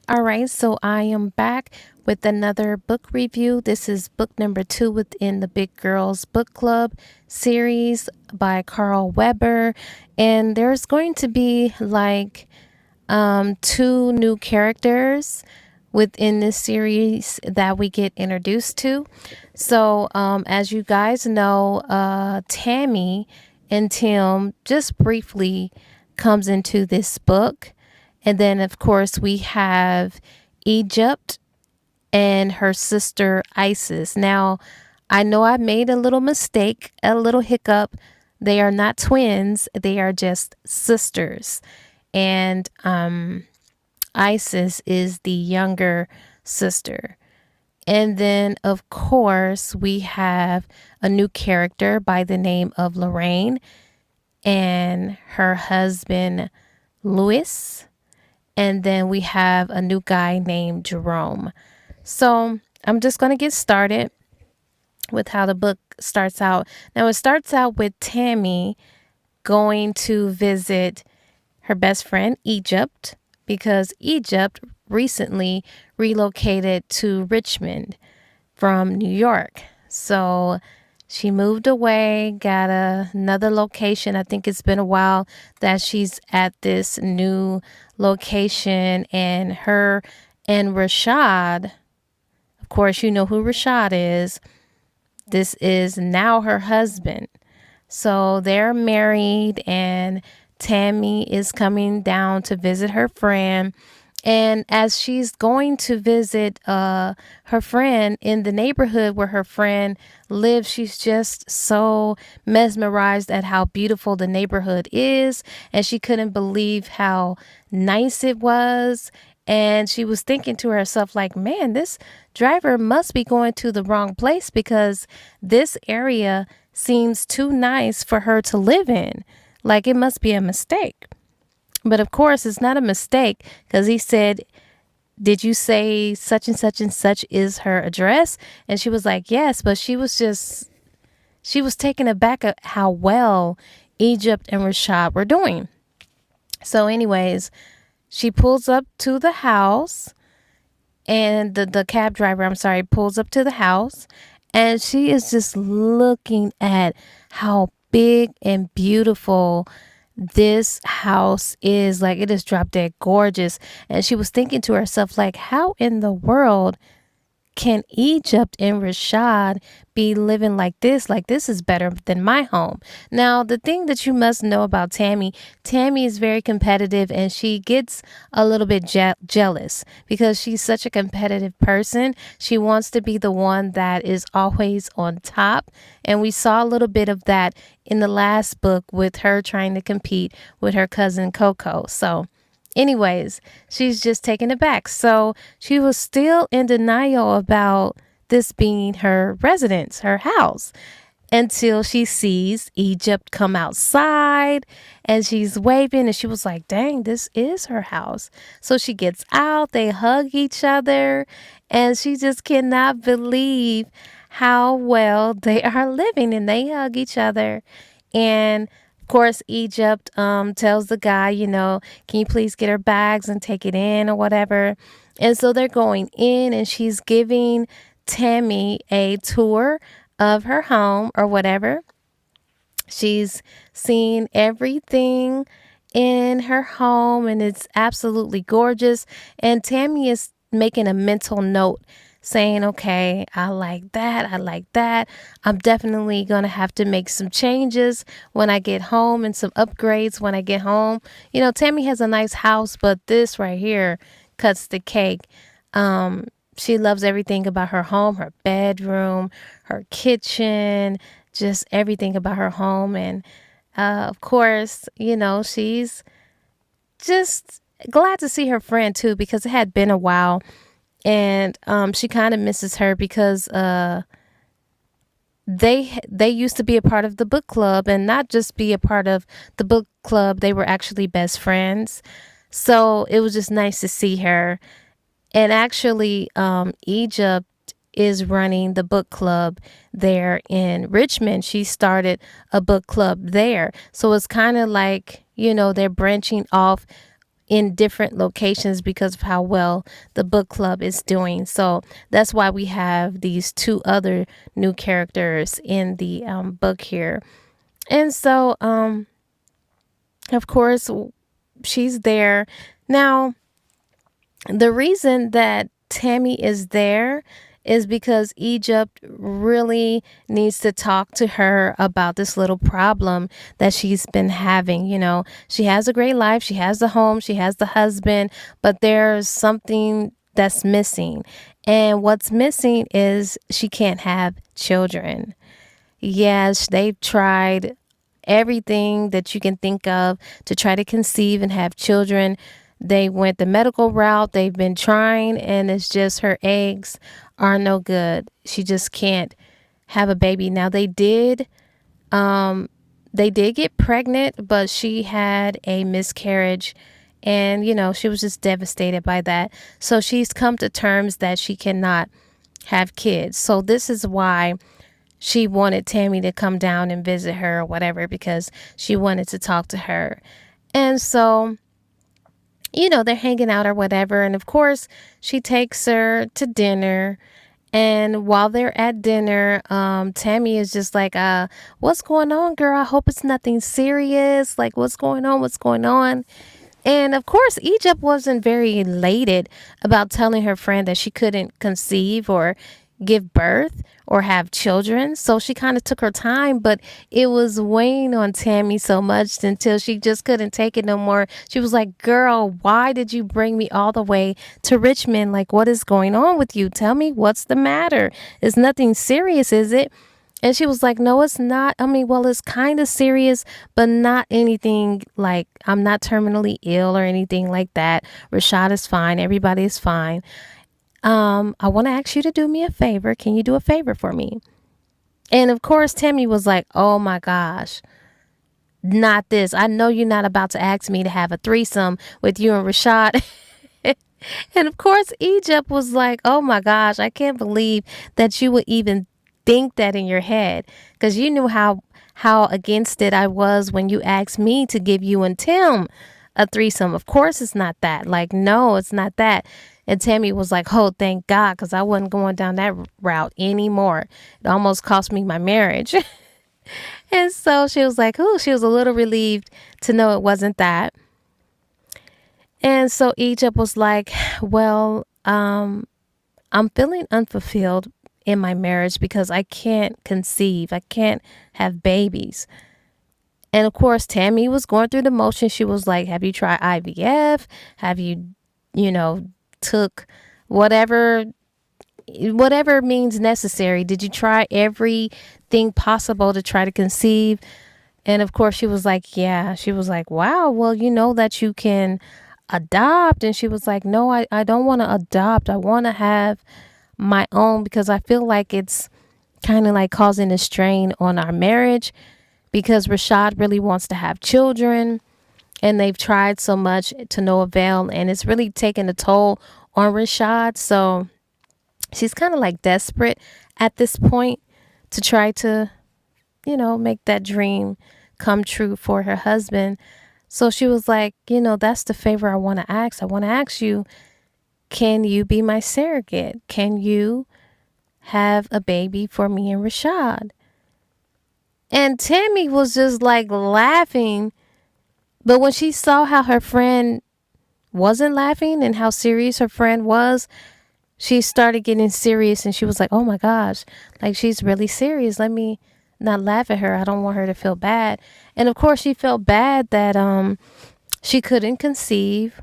All right, so I am back with another book review. This is book number 2 within the Big Girls Book Club series by Carl Weber. And there's going to be like two new characters within this series that we get introduced to. So, as you guys know, Tammy and Tim just briefly comes into this book. And then, of course, we have Egypt and her sister Isis. Now, I know I made a little mistake, a little hiccup. They are not twins, they are just sisters. And Isis is the younger sister. And then, of course, we have a new character by the name of Lorraine and her husband, Louis. And then we have a new guy named Jerome. So I'm just going to get started with how the book starts out. Now, it starts out with Tammy going to visit her best friend, Egypt, because Egypt recently relocated to Richmond from New York. So she moved away, got another location. I think it's been a while that she's at this new location, and her and Rashad, of course, you know who Rashad is. This is now her husband. So they're married, and Tammy is coming down to visit her friend. And as she's going to visit her friend in the neighborhood where her friend lives, she's just so mesmerized at how beautiful the neighborhood is. And she couldn't believe how nice it was. And she was thinking to herself, like, man, this driver must be going to the wrong place because this area seems too nice for her to live in. Like, it must be a mistake. But of course, it's not a mistake because he said, did you say such and such is her address? And she was like, yes, but she was taken aback at how well Egypt and Rashad were doing. So anyways, she pulls up to the house, and the cab driver, I'm sorry, pulls up to the house, and she is just looking at how big and beautiful this house is. Like, it is drop dead gorgeous. And she was thinking to herself, like, how in the world can Egypt and Rashad be living like this? Like, this is better than my home. Now, the thing that you must know about Tammy, Tammy is very competitive, and she gets a little bit jealous because she's such a competitive person. She wants to be the one that is always on top. And we saw a little bit of that in the last book with her trying to compete with her cousin Coco. So, anyways, she's just taken aback. So she was still in denial about this being her residence, her house, until she sees Egypt come outside and she's waving, and she was like, dang, this is her house. So she gets out, they hug each other, and she just cannot believe how well they are living, and they hug each other. And of course, Egypt tells the guy, can you please get her bags and take it in or whatever. And so they're going in, and she's giving Tammy a tour of her home or whatever. She's seen everything in her home, and it's absolutely gorgeous. And Tammy is making a mental note saying, okay, I like that. I like that. I'm definitely going to have to make some changes when I get home and some upgrades when I get home. Tammy has a nice house, but this right here cuts the cake. She loves everything about her home, her bedroom, her kitchen, just everything about her home. And of course, she's just glad to see her friend too, because it had been a while. And she kind of misses her because they used to be a part of the book club, and not just be a part of the book club, they were actually best friends. So it was just nice to see her. And actually, Egypt is running the book club there in Richmond. She started a book club there. So it's kind of like, they're branching off in different locations because of how well the book club is doing. So that's why we have these two other new characters in the book here. And so, of course, she's there. Now, the reason that Tammy is there is because Egypt really needs to talk to her about this little problem that she's been having. You know, she has a great life, she has the home, she has the husband, but there's something that's missing. And what's missing is she can't have children. Yes, they've tried everything that you can think of to try to conceive and have children. They went the medical route. They've been trying, and it's just her eggs are no good. She just can't have a baby. Now they did get pregnant, but she had a miscarriage, and she was just devastated by that. So she's come to terms that she cannot have kids. So this is why she wanted Tammy to come down and visit her or whatever, because she wanted to talk to her. And so they're hanging out or whatever. And of course, she takes her to dinner. And while they're at dinner, Tammy is just like, what's going on, girl? I hope it's nothing serious. Like, what's going on? What's going on? And of course, Egypt wasn't very elated about telling her friend that she couldn't conceive or give birth or have children. So she kind of took her time, but it was weighing on Tammy so much until she just couldn't take it no more. She was like, girl, why did you bring me all the way to Richmond? Like, what is going on with you? Tell me what's the matter. It's nothing serious, is it? And she was like, no, it's not. I mean, well, it's kind of serious, but not anything like I'm not terminally ill or anything like that. Rashad is fine. Everybody is fine. I want to ask you to do me a favor. Can you do a favor for me? And of course, Tammy was like, oh my gosh, not this. I know you're not about to ask me to have a threesome with you and Rashad. And of course, Egypt was like, oh my gosh, I can't believe that you would even think that in your head, because you knew how against it I was when you asked me to give you and Tim a threesome. Of course, it's not that. Like, no, it's not that. And Tammy was like, oh, thank God, because I wasn't going down that route anymore. It almost cost me my marriage. And so she was like, oh, she was a little relieved to know it wasn't that. And so Egypt was like, well, I'm feeling unfulfilled in my marriage because I can't conceive. I can't have babies. And of course, Tammy was going through the motion. She was like, have you tried IVF? Have you, took whatever means necessary? Did you try everything possible to try to conceive? And of course, she was like, yeah. She was like, wow, well, you know that you can adopt. And she was like, no, I don't want to adopt. I want to have my own, because I feel like it's kind of like causing a strain on our marriage, because Rashad really wants to have children, and they've tried so much to no avail, and it's really taken a toll on Rashad. So she's kind of like desperate at this point to try to, make that dream come true for her husband. So she was like, that's the favor I want to ask. I want to ask you, can you be my surrogate? Can you have a baby for me and Rashad? And Tammy was just like laughing. But when she saw how her friend wasn't laughing and how serious her friend was, she started getting serious, and she was like, oh my gosh, like, she's really serious. Let me not laugh at her. I don't want her to feel bad. And of course, she felt bad that she couldn't conceive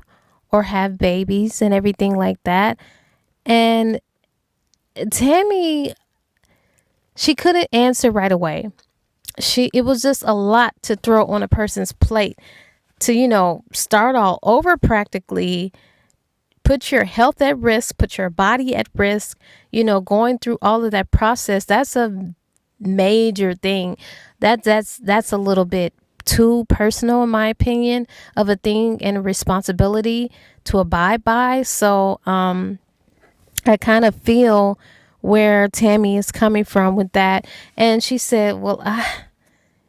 or have babies and everything like that. And Tammy, she couldn't answer right away. It was just a lot to throw on a person's plate to, start all over practically, put your health at risk, put your body at risk, going through all of that process. That's a major thing. That's a little bit too personal, in my opinion, of a thing and a responsibility to abide by. So I kind of feel where Tammy is coming from with that. And she said, well,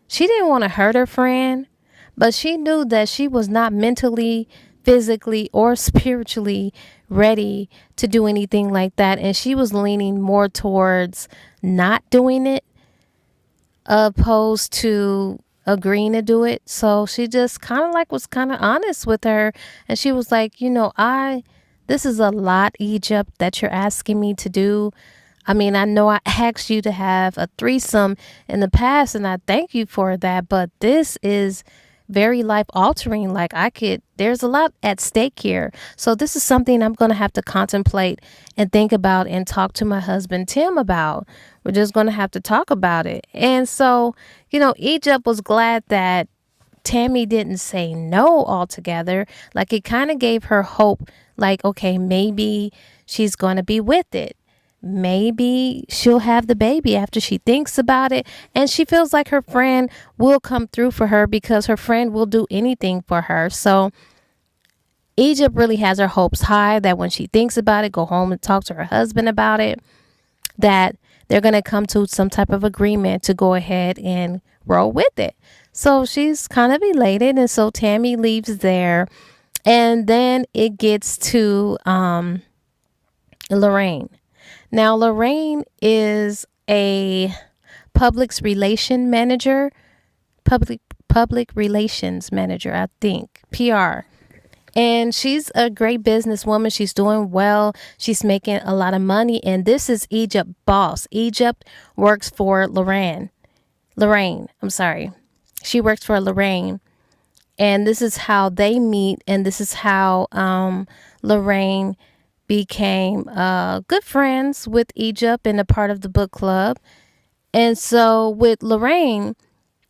she didn't want to hurt her friend, but she knew that she was not mentally physically or spiritually ready to do anything like that. And she was leaning more towards not doing it opposed to agreeing to do it. So she just kind of like was kind of honest with her. And she was like, this is a lot, Egypt, that you're asking me to do. I mean, I know I asked you to have a threesome in the past, and I thank you for that, but this is very life altering. Like, there's a lot at stake here. So, this is something I'm going to have to contemplate and think about and talk to my husband, Tim, about. We're just going to have to talk about it. And so, Egypt was glad that Tammy didn't say no altogether. Like, it kind of gave her hope, like, okay, maybe she's going to be with it. Maybe she'll have the baby after she thinks about it. And she feels like her friend will come through for her because her friend will do anything for her. So Egypt really has her hopes high that when she thinks about it, go home and talk to her husband about it, that they're going to come to some type of agreement to go ahead and roll with it. So she's kind of elated. And so Tammy leaves there. And then it gets to Lorraine. Now, Lorraine is a public relations manager, I think, PR. And she's a great businesswoman. She's doing well. She's making a lot of money. And this is Egypt boss. Egypt works for Lorraine. I'm sorry. She works for Lorraine. And this is how they meet. And this is how Lorraine became good friends with Egypt and a part of the book club. And so with Lorraine,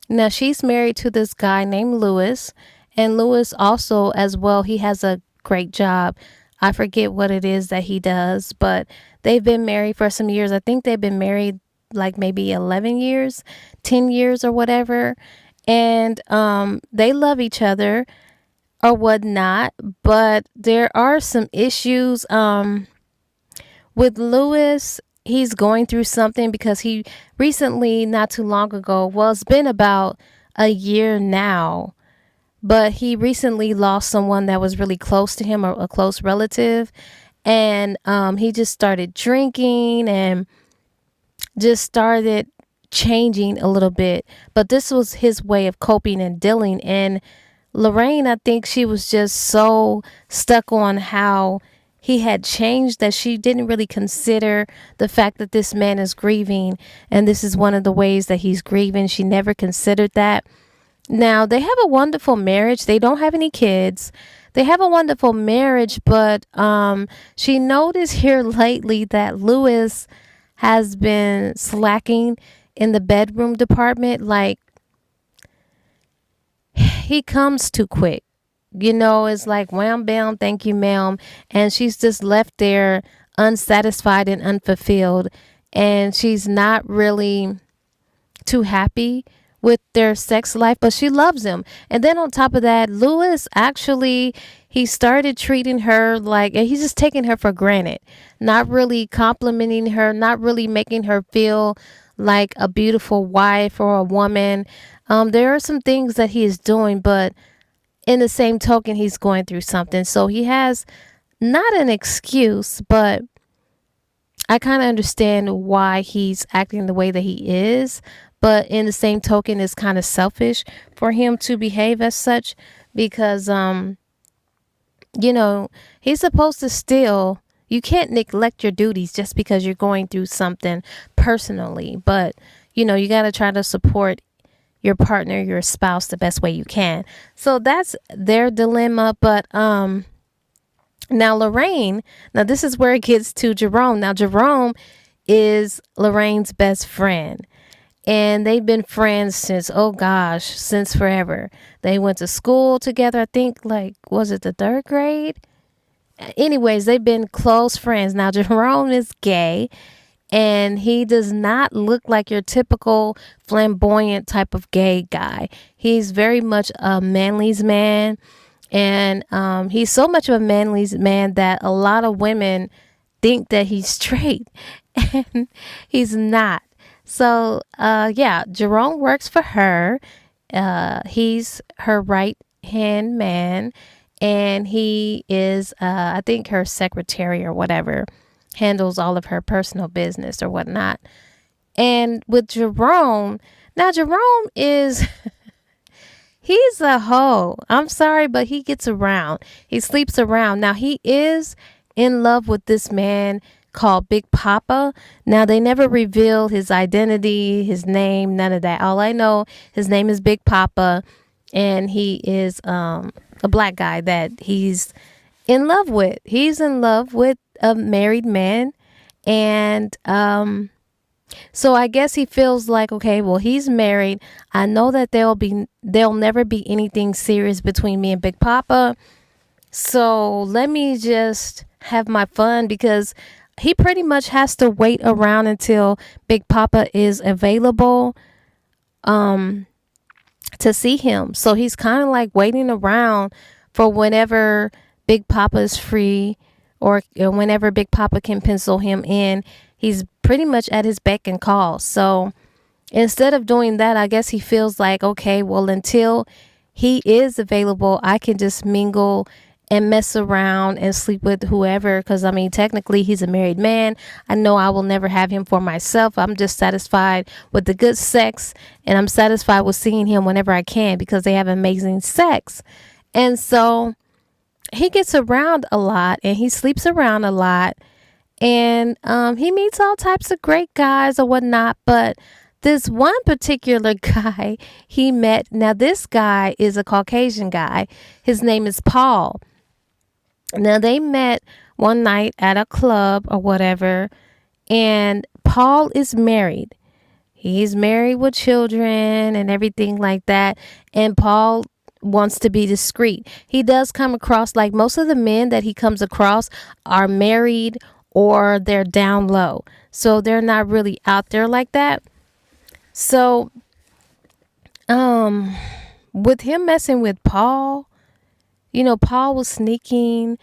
now she's married to this guy named Lewis. And Lewis also, as well, he has a great job. I forget what it is that he does, but they've been married for some years. I think they've been married like maybe 11 years, 10 years or whatever. And they love each other or whatnot, but there are some issues with Lewis. He's going through something because he recently, not too long ago, well, it's been about a year now, but he recently lost someone that was really close to him, or a close relative. And he just started drinking and just started changing a little bit. But this was his way of coping and dealing. And Lorraine, I think she was just so stuck on how he had changed that she didn't really consider the fact that this man is grieving. And this is one of the ways that he's grieving. She never considered that. Now, they have a wonderful marriage. They don't have any kids. They have a wonderful marriage, but she noticed here lately that Lewis has been slacking in the bedroom department. Like, he comes too quick. It's like wham bam, thank you, ma'am. And she's just left there unsatisfied and unfulfilled. And she's not really too happy with their sex life, but she loves him. And then on top of that, Lewis actually, he started treating her like, and he's just taking her for granted, not really complimenting her, not really making her feel like a beautiful wife or a woman. There are some things that he is doing, but in the same token, he's going through something. So he has not an excuse, but I kind of understand why he's acting the way that he is. But in the same token, it's kind of selfish for him to behave as such because, he's supposed to still, you can't neglect your duties just because you're going through something personally. But, you got to try to support your partner, your spouse, the best way you can. So that's their dilemma. But now Lorraine, now this is where it gets to Jerome. Now Jerome is Lorraine's best friend. And they've been friends since forever. They went to school together, I think, like, was it the third grade? Anyways, they've been close friends. Now, Jerome is gay, and he does not look like your typical flamboyant type of gay guy. He's very much a manly's man, and he's so much of a manly's man that a lot of women think that he's straight, and he's not. So, Jerome works for her. He's her right hand man. and he is, I think, her secretary or whatever, handles all of her personal business or whatnot. And with Jerome, now Jerome is he's a hoe. I'm sorry, but he gets around. He sleeps around. Now he is in love with this man called Big Papa. Now they never reveal his identity, his name, none of that. All I know, his name is Big Papa, and he is a black guy that he's in love with. He's in love with a married man, and so I guess he feels like, okay, well, he's married. I know that there'll never be anything serious between me and Big Papa. So let me just have my fun, because he pretty much has to wait around until Big Papa is available to see him. So he's kind of like waiting around for whenever Big Papa is free, or whenever Big Papa can pencil him in. He's pretty much at his beck and call. So instead of doing that, I guess he feels like, okay, well, until he is available, I can just mingle and mess around and sleep with whoever. Because, I mean, technically, he's a married man. I know I will never have him for myself. I'm just satisfied with the good sex, and I'm satisfied with seeing him whenever I can, because they have amazing sex. And so he gets around a lot, and he sleeps around a lot, and he meets all types of great guys or whatnot. But this one particular guy he met, now this guy is a Caucasian guy. His name is Paul. Now they met one night at a club or whatever, and Paul is married. He's married with children and everything like that. And Paul wants to be discreet. He does come across like most of the men that he comes across are married or they're down low. So they're not really out there like that. So with him messing with Paul, Paul was sneaking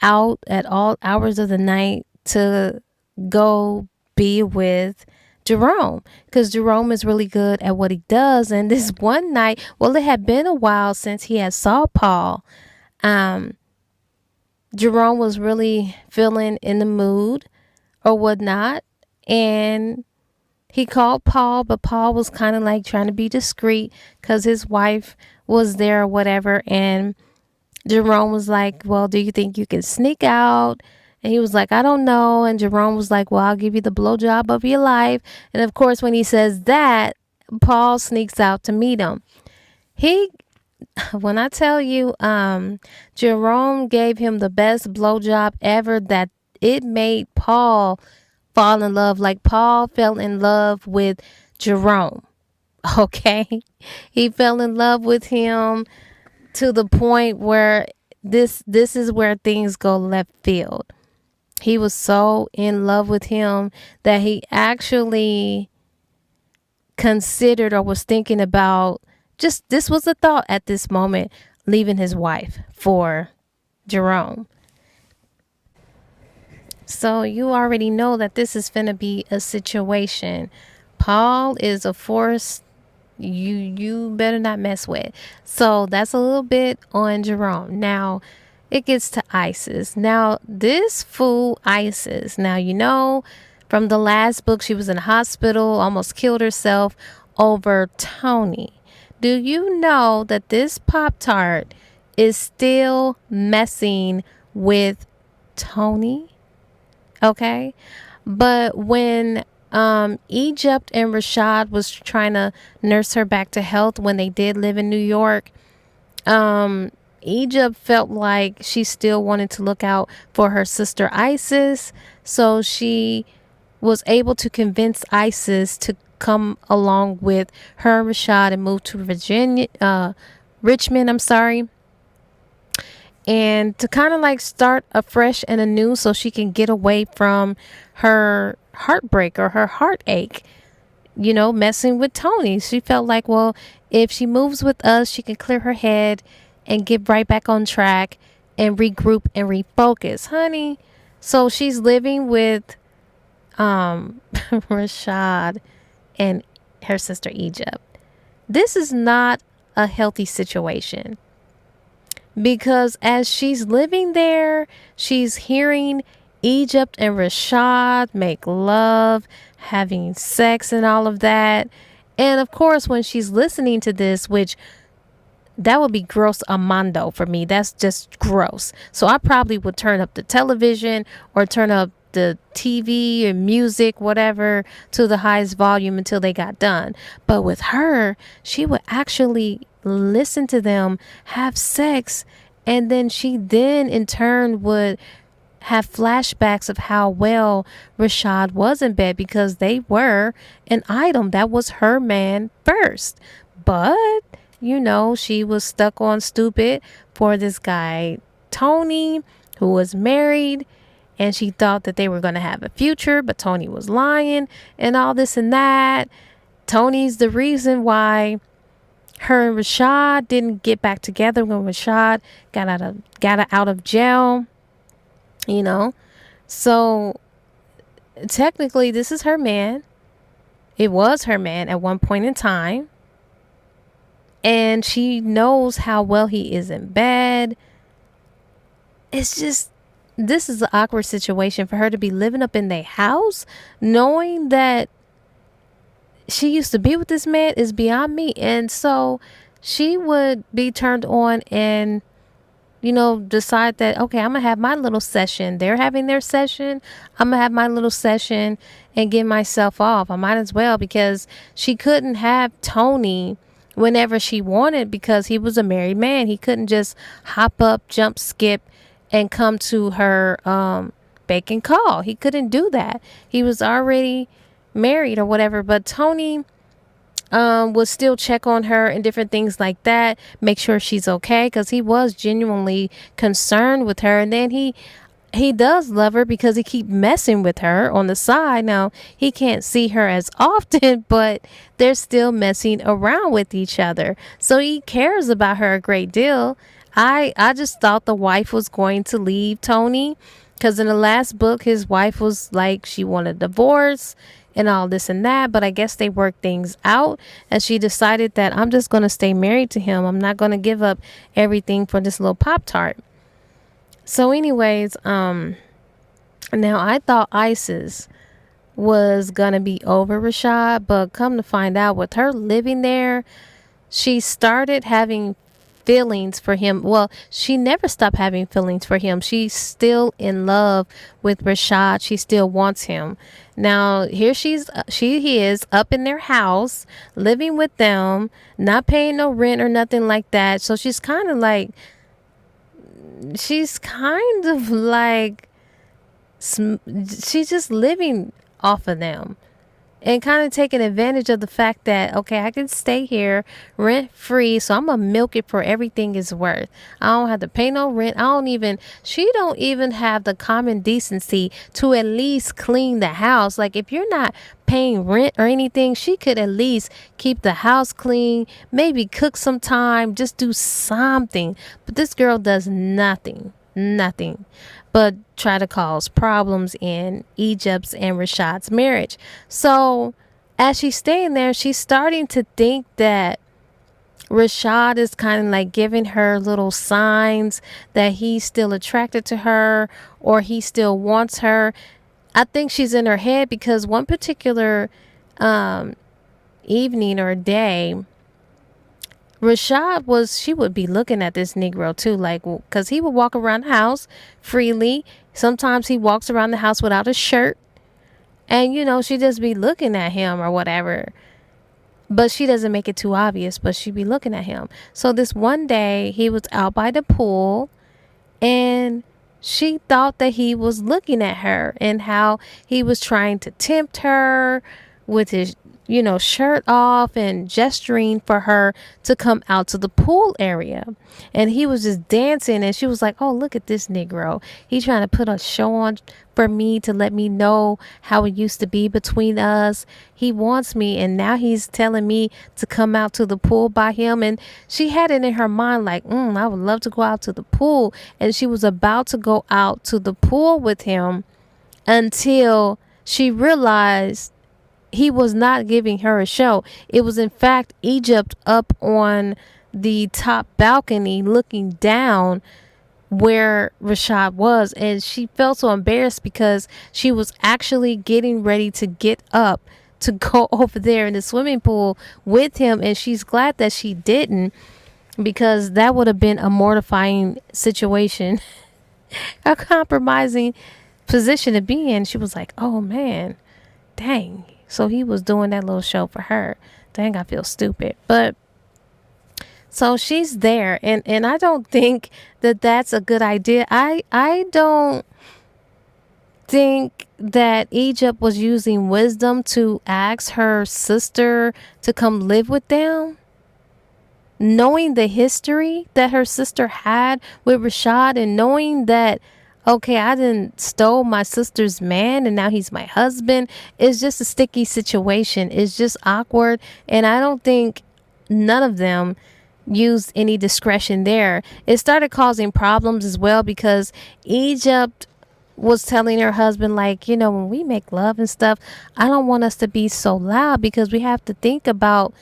out at all hours of the night to go be with Jerome, because Jerome is really good at what he does. And this one night, well, it had been a while since he had saw Paul. Jerome was really feeling in the mood or whatnot, and he called Paul, but Paul was kind of like trying to be discreet because his wife was there or whatever. And Jerome was like, well, do you think you can sneak out? And he was like, I don't know. And Jerome was like, well, I'll give you the blowjob of your life. And of course, when he says that, Paul sneaks out to meet him. When I tell you, Jerome gave him the best blowjob ever, that it made Paul fall in love. Like Paul fell in love with Jerome. Okay. He fell in love with him to the point where this is where things go left field. He was so in love with him that he actually considered or was thinking about, just this was a thought at this moment, leaving his wife for Jerome. So you already know that this is finna be a situation. Paul is a force you better not mess with. So that's a little bit on Jerome. Now it gets to Isis. Now this fool Isis. Now, from the last book, she was in a hospital, almost killed herself over Tony. Do you know that this Pop-Tart is still messing with Tony? Okay. But when Egypt and Rashad was trying to nurse her back to health when they did live in New York, Egypt felt like she still wanted to look out for her sister Isis. So she was able to convince Isis to come along with her and Rashad and move to Richmond, I'm sorry. And to kind of like start afresh and anew so she can get away from her heartbreak or her heartache, messing with Tony. She felt like, well, if she moves with us, she can clear her head and get right back on track and regroup and refocus, honey. So she's living with Rashad and her sister Egypt. This is not a healthy situation. because as she's living there, she's hearing Egypt and Rashad make love, having sex, and all of that. And of course, when she's listening to this, which that would be gross amando for me, that's just gross. So I probably would turn up the television or turn up the TV or music, whatever, to the highest volume until they got done. But with her, she would actually listen to them have sex, and then she then in turn would have flashbacks of how well Rashad was in bed, because they were an item. That was her man first. But, she was stuck on stupid for this guy, Tony, who was married, and she thought that they were going to have a future, but Tony was lying and all this and that. Tony's the reason why her and Rashad didn't get back together when Rashad got out of jail. So technically this is her man. It was her man at one point in time. And she knows how well he is in bed. It's just, this is an awkward situation for her to be living up in their house, knowing that she used to be with this man is beyond me. And so she would be turned on and decide that, okay, I'm going to have my little session. They're having their session. I'm going to have my little session and get myself off. I might as well, because she couldn't have Tony whenever she wanted, because he was a married man. He couldn't just hop up, jump, skip, and come to her beck and call. He couldn't do that. He was already married or whatever. But Tony would still check on her and different things like that, make sure she's okay, because he was genuinely concerned with her. And then he does love her because he keep messing with her on the side. Now, he can't see her as often, but they're still messing around with each other. So he cares about her a great deal. I just thought the wife was going to leave Tony, because in the last book, his wife was like, she wanted a divorce and all this and that. But I guess they worked things out, and she decided that I'm just going to stay married to him. I'm not going to give up everything for this little Pop-Tart. So anyways, now I thought Isis was going to be over Rashad, but come to find out, with her living there, she started having feelings for him. Well, she never stopped having feelings for him. She's still in love with Rashad. She still wants him. Now, here she is up in their house, living with them, not paying no rent or nothing like that. So she's kind of like, she's just living off of them and kind of taking advantage of the fact that, okay, I can stay here rent free, so I'm gonna milk it for everything it's worth. I don't have to pay no rent. She don't even have the common decency to at least clean the house. Like, if you're not paying rent or anything, she could at least keep the house clean, maybe cook sometime, just do something. But this girl does nothing but try to cause problems in Egypt's and Rashad's marriage. So as she's staying there, she's starting to think that Rashad is kind of like giving her little signs that he's still attracted to her or he still wants her. I think she's in her head, because one particular evening or day, she would be looking at this Negro too, like, because he would walk around the house freely. Sometimes he walks around the house without a shirt, and she just be looking at him or whatever. But she doesn't make it too obvious, but she'd be looking at him. So this one day, he was out by the pool, and she thought that he was looking at her and how he was trying to tempt her with his shirt off and gesturing for her to come out to the pool area. And he was just dancing, and she was like, oh, look at this Negro. He's trying to put a show on for me to let me know how it used to be between us. He wants me, and now he's telling me to come out to the pool by him. And she had it in her mind like, I would love to go out to the pool. And she was about to go out to the pool with him until she realized he was not giving her a show. It was in fact Egypt up on the top balcony looking down where Rashad was, and she felt so embarrassed because she was actually getting ready to get up to go over there in the swimming pool with him, and she's glad that she didn't, because that would have been a mortifying situation, a compromising position to be in. She was like, oh man, dang, so he was doing that little show for her. Dang, I feel stupid. But so she's there, and I don't think that that's a good idea. I don't think that Egypt was using wisdom to ask her sister to come live with them, knowing the history that her sister had with Rashad, and knowing that, okay, I didn't stole my sister's man and now he's my husband. It's just a sticky situation. It's just awkward, and I don't think none of them used any discretion there. It started causing problems as well, because Egypt was telling her husband, like, when we make love and stuff, I don't want us to be so loud, because we have to think about,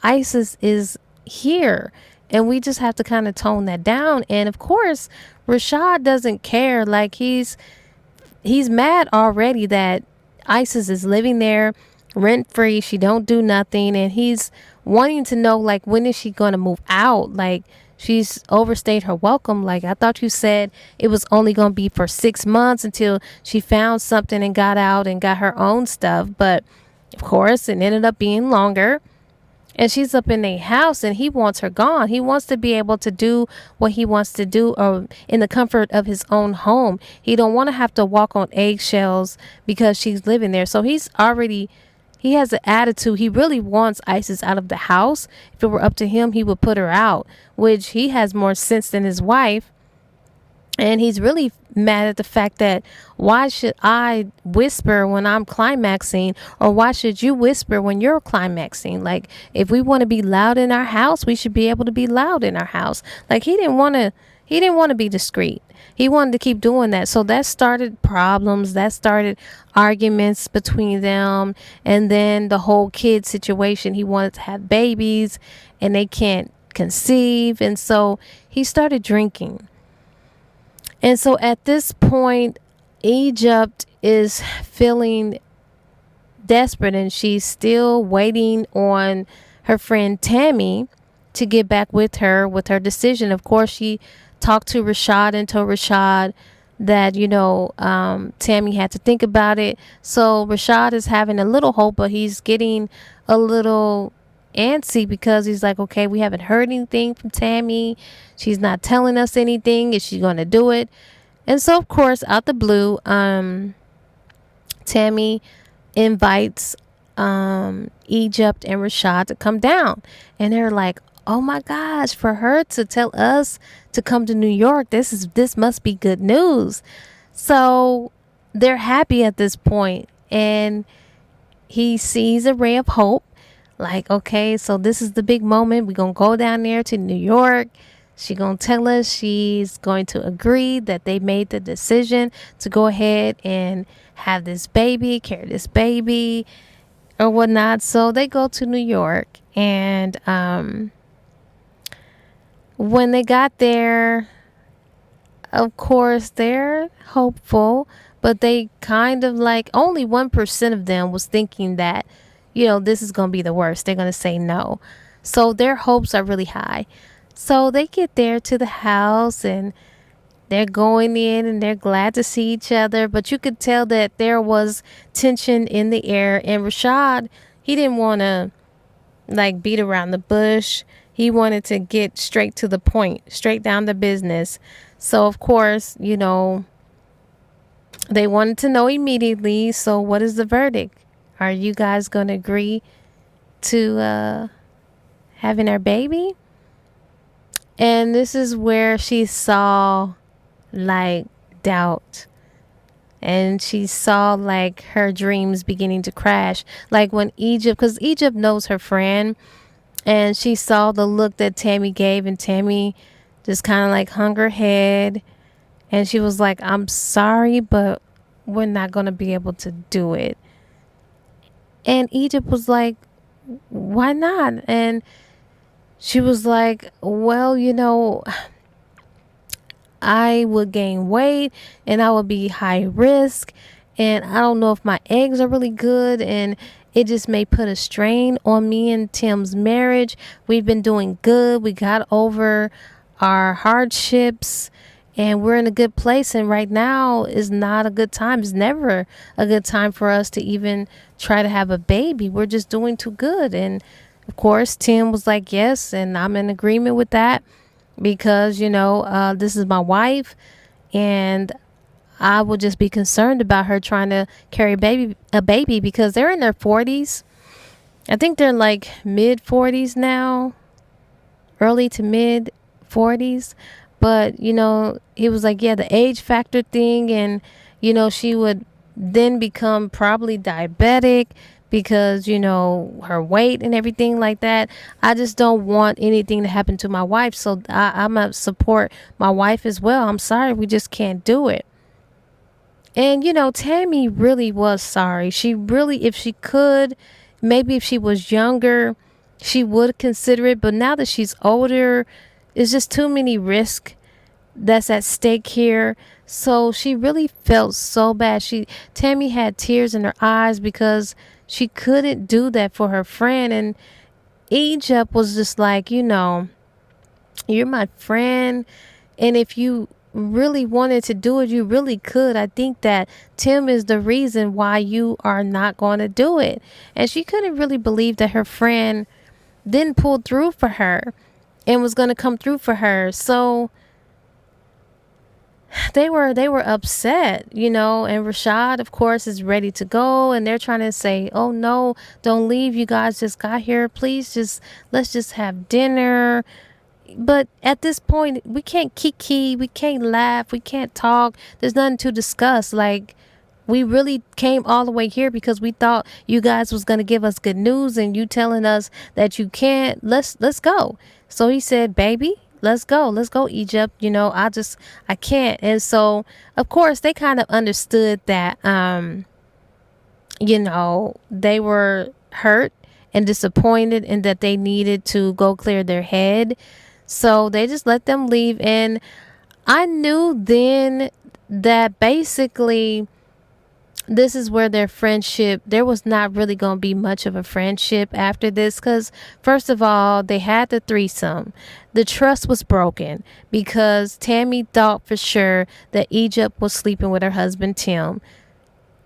ISIS is here, and we just have to kind of tone that down. And of course, Rashad doesn't care. Like, he's mad already that ISIS is living there rent free. She don't do nothing, and he's wanting to know, like, when is she going to move out? Like, she's overstayed her welcome. Like, I thought you said it was only going to be for 6 months until she found something and got out and got her own stuff. But of course, it ended up being longer. And she's up in a house, and he wants her gone. He wants to be able to do what he wants to do, or in the comfort of his own home. He don't want to have to walk on eggshells because she's living there. So he has an attitude. He really wants ISIS out of the house. If it were up to him, he would put her out, which he has more sense than his wife. And he's really mad at the fact that, why should I whisper when I'm climaxing, or why should you whisper when you're climaxing? Like, if we want to be loud in our house, we should be able to be loud in our house. Like, he didn't want to be discreet. He wanted to keep doing that. So that started problems. That started arguments between them. And then the whole kid situation. He wanted to have babies, and they can't conceive. And so he started drinking. And so at this point, Egypt is feeling desperate, and she's still waiting on her friend Tammy to get back with her decision. Of course, she talked to Rashad and told Rashad that, Tammy had to think about it. So Rashad is having a little hope, but he's getting a little antsy, because he's like, okay, we haven't heard anything from Tammy. She's not telling us anything. Is she going to do it? And so, of course, out the blue, Tammy invites Egypt and Rashad to come down. And they're like, oh my gosh, for her to tell us to come to New York, this must be good news. So they're happy at this point. And he sees a ray of hope. Like, okay, so this is the big moment. We're going to go down there to New York. She's going to tell us she's going to agree that they made the decision to go ahead and have this baby, carry this baby or whatnot. So they go to New York, and when they got there, of course, they're hopeful, but they kind of, like, only 1% of them was thinking that, this is going to be the worst. They're going to say no. So their hopes are really high. So they get there to the house, and they're going in, and they're glad to see each other. But you could tell that there was tension in the air. And Rashad, he didn't want to, like, beat around the bush. He wanted to get straight to the point, straight down to business. So, of course, they wanted to know immediately. So what is the verdict? Are you guys going to agree to having our baby? And this is where she saw, like, doubt. And she saw, like, her dreams beginning to crash. Like, when because Egypt knows her friend. And she saw the look that Tammy gave. And Tammy just kind of, like, hung her head. And she was like, I'm sorry, but we're not going to be able to do it. And Egypt was like, why not? And She was like, well, I would gain weight and I would be high risk. And I don't know if my eggs are really good. And it just may put a strain on me and Tim's marriage. We've been doing good. We got over our hardships and we're in a good place. And right now is not a good time. It's never a good time for us to even try to have a baby. We're just doing too good. And of course, Tim was like, yes. And I'm in agreement with that because this is my wife and I would just be concerned about her trying to carry a baby because they're in their 40s. I think they're like mid 40s now, early to mid 40s. But he was like, yeah, the age factor thing, and she would then become probably diabetic because her weight and everything like that. I just don't want anything to happen to my wife, so I'm gonna support my wife as well. I'm sorry, we just can't do it. And Tammy really was sorry. She really, if she could, maybe if she was younger, she would consider it. But now that she's older, it's just too many risks that's at stake here. So she really felt so bad. Tammy had tears in her eyes because she couldn't do that for her friend. And Egypt was just like, you're my friend. And if you really wanted to do it, you really could. I think that Tim is the reason why you are not going to do it. And she couldn't really believe that her friend didn't pull through for her and was going to come through for her. So they were upset, and Rashad, of course, is ready to go, and they're trying to say, oh no, don't leave, you guys just got here, please, let's just have dinner. But at this point, we can't kiki, we can't laugh, we can't talk, there's nothing to discuss. Like, we really came all the way here because we thought you guys was going to give us good news, and you telling us that you can't. Let's go. So he said, baby, let's go, Egypt. I can't. And so of course they kind of understood that they were hurt and disappointed and that they needed to go clear their head. So they just let them leave. And I knew then that basically this is where their friendship, there was not really going to be much of a friendship after this, because first of all, they had the threesome. The trust was broken because Tammy thought for sure that Egypt was sleeping with her husband Tim.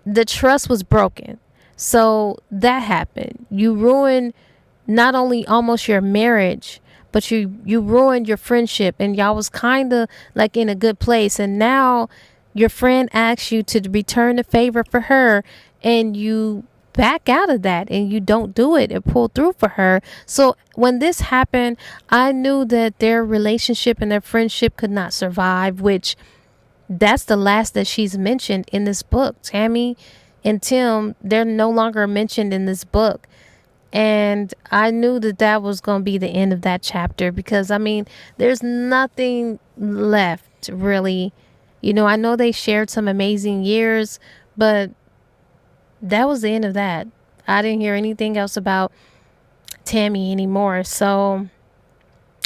The trust was broken, so that happened. You ruined not only almost your marriage, but you ruined your friendship, and y'all was kind of like in a good place. And now your friend asks you to return the favor for her, and you back out of that and you don't do it and pull through for her. So when this happened, I knew that their relationship and their friendship could not survive, which that's the last that she's mentioned in this book. Tammy and Tim, they're no longer mentioned in this book. And I knew that that was going to be the end of that chapter because, I mean, there's nothing left really. I know they shared some amazing years, but that was the end of that. I didn't hear anything else about Tammy anymore. So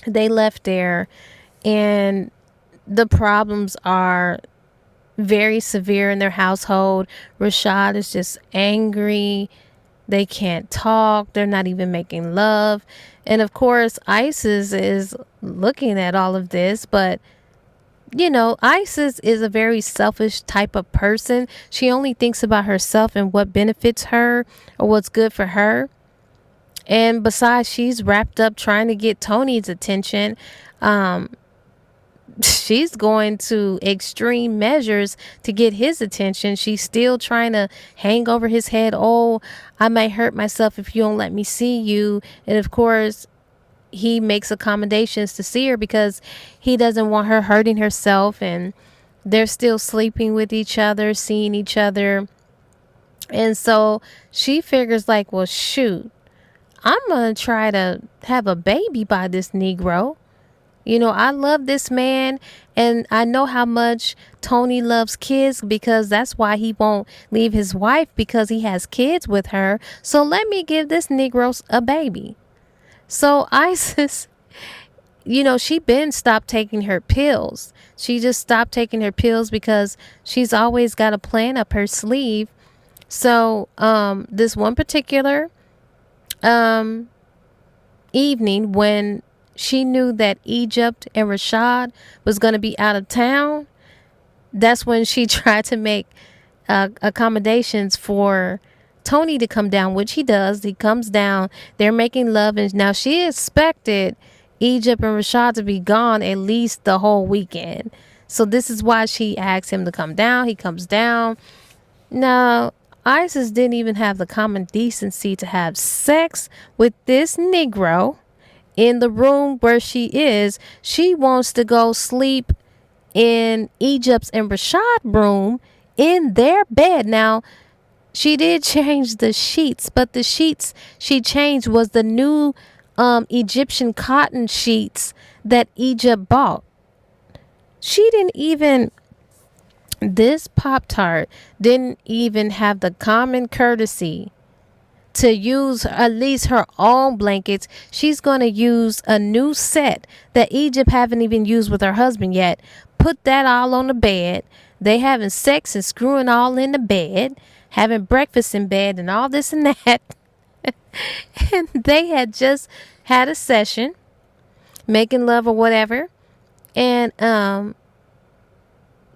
they left there, and the problems are very severe in their household. Rashad is just angry. They can't talk. They're not even making love. And of course, Isis is looking at all of this, but Isis is a very selfish type of person. She only thinks about herself and what benefits her or what's good for her. And besides, she's wrapped up trying to get Tony's attention. She's going to extreme measures to get his attention. She's still trying to hang over his head. Oh, I might hurt myself if you don't let me see you. And of course, he makes accommodations to see her because he doesn't want her hurting herself, and they're still sleeping with each other, seeing each other. And so she figures like, well, shoot, I'm going to try to have a baby by this Negro. I love this man, and I know how much Tony loves kids because that's why he won't leave his wife, because he has kids with her. So let me give this Negro a baby. So Isis she been stopped taking her pills. She just stopped taking her pills because she's always got a plan up her sleeve. So this one particular um evening, when she knew that Egypt and Rashad was going to be out of town, that's when she tried to make accommodations for Tony to come down, which he does. He comes down. They're making love, and now she expected Egypt and Rashad to be gone at least the whole weekend. So this is why she asked him to come down. He comes down. Now, Isis didn't even have the common decency to have sex with this Negro in the room where she is. She wants to go sleep in Egypt's and Rashad room in their bed. Now, she did change the sheets, but the sheets she changed was the new Egyptian cotton sheets that Egypt bought. She didn't even, this Pop-Tart didn't even have the common courtesy to use at least her own blankets. She's going to use a new set that Egypt haven't even used with her husband yet. Put that all on the bed. They having sex and screwing all in the bed, having breakfast in bed and all this and that. And they had just had a session, making love or whatever. And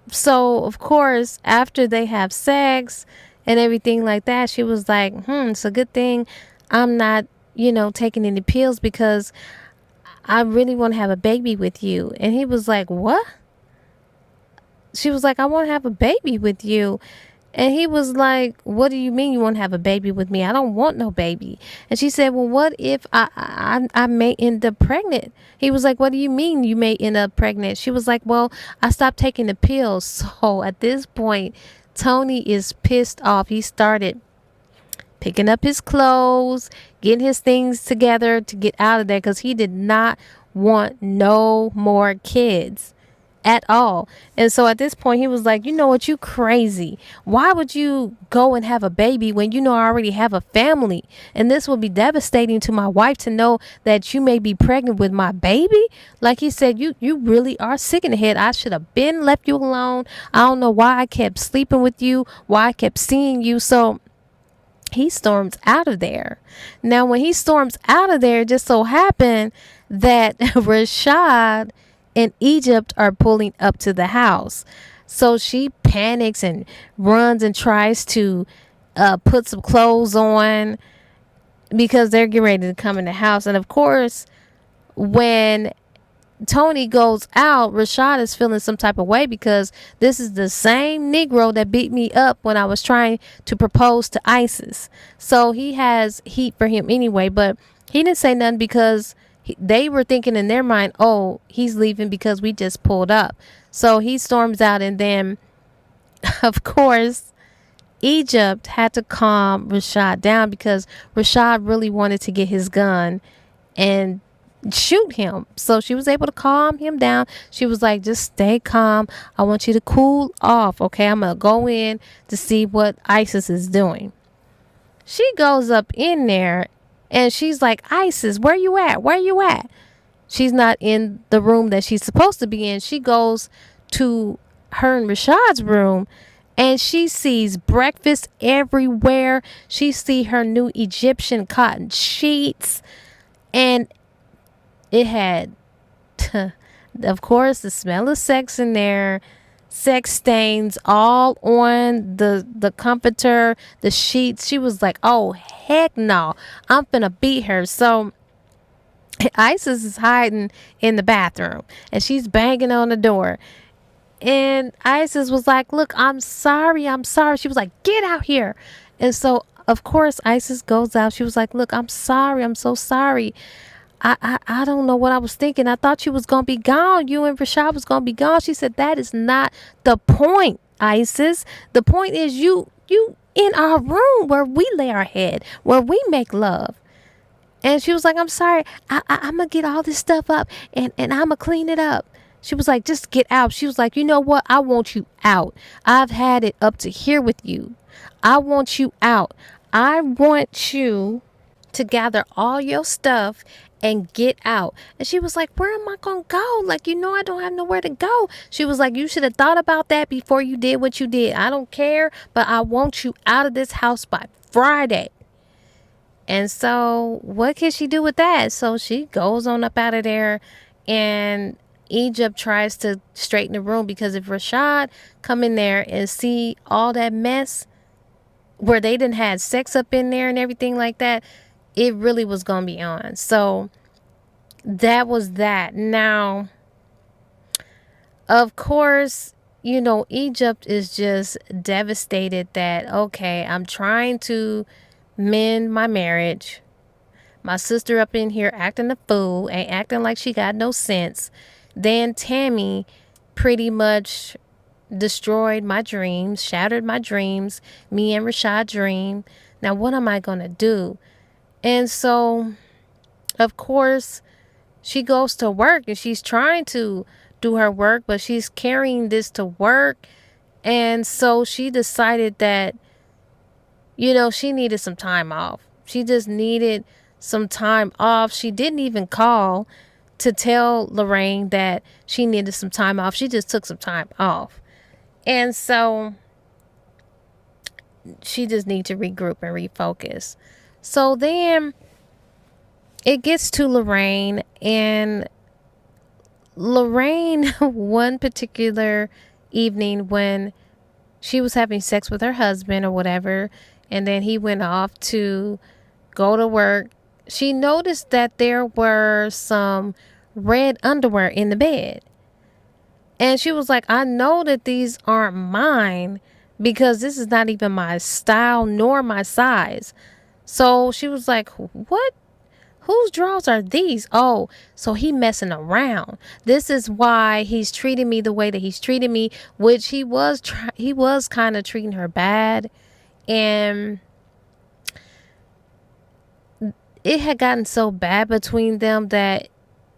so of course, after they have sex and everything like that, she was like, it's a good thing I'm not, taking any pills, because I really want to have a baby with you. And he was like, what? She was like, I want to have a baby with you. And he was like, what do you mean you want to have a baby with me? I don't want no baby. And she said, well, what if I may end up pregnant? He was like, what do you mean you may end up pregnant? She was like, well, I stopped taking the pills. So at this point, Tony is pissed off. He started picking up his clothes, getting his things together to get out of there, because he did not want no more kids at all. And so at this point, he was like, you know what, you crazy. Why would you go and have a baby when you know I already have a family? And this will be devastating to my wife to know that you may be pregnant with my baby. Like he said, you really are sick in the head. I should have been left you alone. I don't know why I kept sleeping with you, why I kept seeing you. So he storms out of there. Now, when he storms out of there, it just so happened that Rashad and Egypt are pulling up to the house. So she panics and runs and tries to put some clothes on, because they're getting ready to come in the house. And of course, when Tony goes out, Rashad is feeling some type of way, because this is the same Negro that beat me up when I was trying to propose to Isis. So he has heat for him anyway, but he didn't say nothing, because they were thinking in their mind, oh, he's leaving because we just pulled up. So he storms out, and then of course Egypt had to calm Rashad down, because Rashad really wanted to get his gun and shoot him. So she was able to calm him down. She was like, just stay calm. I want you to cool off. Okay, I'm gonna go in to see what Isis is doing. She goes up in there, and she's like, Isis, where you at? Where you at? She's not in the room that she's supposed to be in. She goes to her and Rashad's room, and she sees breakfast everywhere. She see her new Egyptian cotton sheets, and it had, of course, the smell of sex in there. Sex stains all on the comforter, the sheets. She was like, oh, heck no, I'm finna beat her. So Isis is hiding in the bathroom, and she's banging on the door. And Isis was like, look, I'm sorry. She was like, get out here. And so, of course, Isis goes out. She was like, look, I'm sorry. I'm so sorry. I don't know what I was thinking. I thought you was going to be gone. You and Rashad was going to be gone. She said, that is not the point, Isis. The point is you in our room where we lay our head, where we make love. And she was like, I'm sorry. I'm going to get all this stuff up, and I'm going to clean it up. She was like, just get out. She was like, you know what? I want you out. I've had it up to here with you. I want you out. I want you to gather all your stuff and get out. And she was like, where am I going to go? Like, I don't have nowhere to go. She was like, you should have thought about that before you did what you did. I don't care, but I want you out of this house by Friday. And so what can she do with that? So she goes on up out of there, and Egypt tries to straighten the room, because if Rashad come in there and see all that mess where they didn't had sex up in there and everything like that, it really was going to be on. So that was that. Now, of course, Egypt is just devastated that, okay, I'm trying to mend my marriage. My sister up in here acting a fool, ain't acting like she got no sense. Then Tammy pretty much destroyed my dreams, shattered my dreams. Me and Rashad dream. Now, what am I going to do? And so, of course, she goes to work and she's trying to do her work, but she's carrying this to work. And so she decided that, she needed some time off. She just needed some time off. She didn't even call to tell Lorraine that she needed some time off. She just took some time off. And so she just needs to regroup and refocus. So then it gets to Lorraine, and Lorraine, one particular evening when she was having sex with her husband or whatever, and then he went off to go to work, she noticed that there were some red underwear in the bed. And she was like, I know that these aren't mine, because this is not even my style nor my size. So she was like, what? Whose drawers are these? Oh, so he messing around. This is why he's treating me the way that he's treating me, which he was kind of treating her bad. And it had gotten so bad between them that,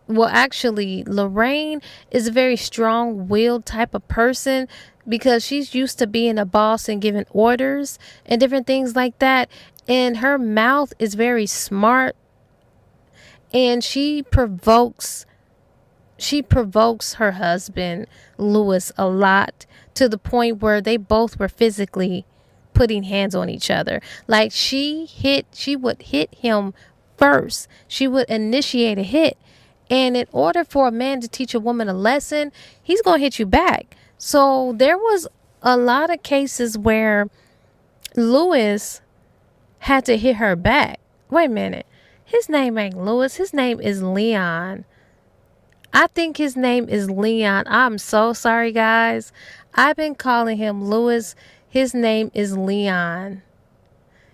well, actually, Lorraine is a very strong-willed type of person, because she's used to being a boss and giving orders and different things like that. And her mouth is very smart. And she provokes her husband, Louis, a lot, to the point where they both were physically putting hands on each other. Like she would hit him first. She would initiate a hit. And in order for a man to teach a woman a lesson, he's going to hit you back. So there was a lot of cases where Louis had to hit her back. Wait a minute. His name ain't Louis. His name is Leon. I think his name is Leon. I'm so sorry, guys. I've been calling him Louis. His name is Leon.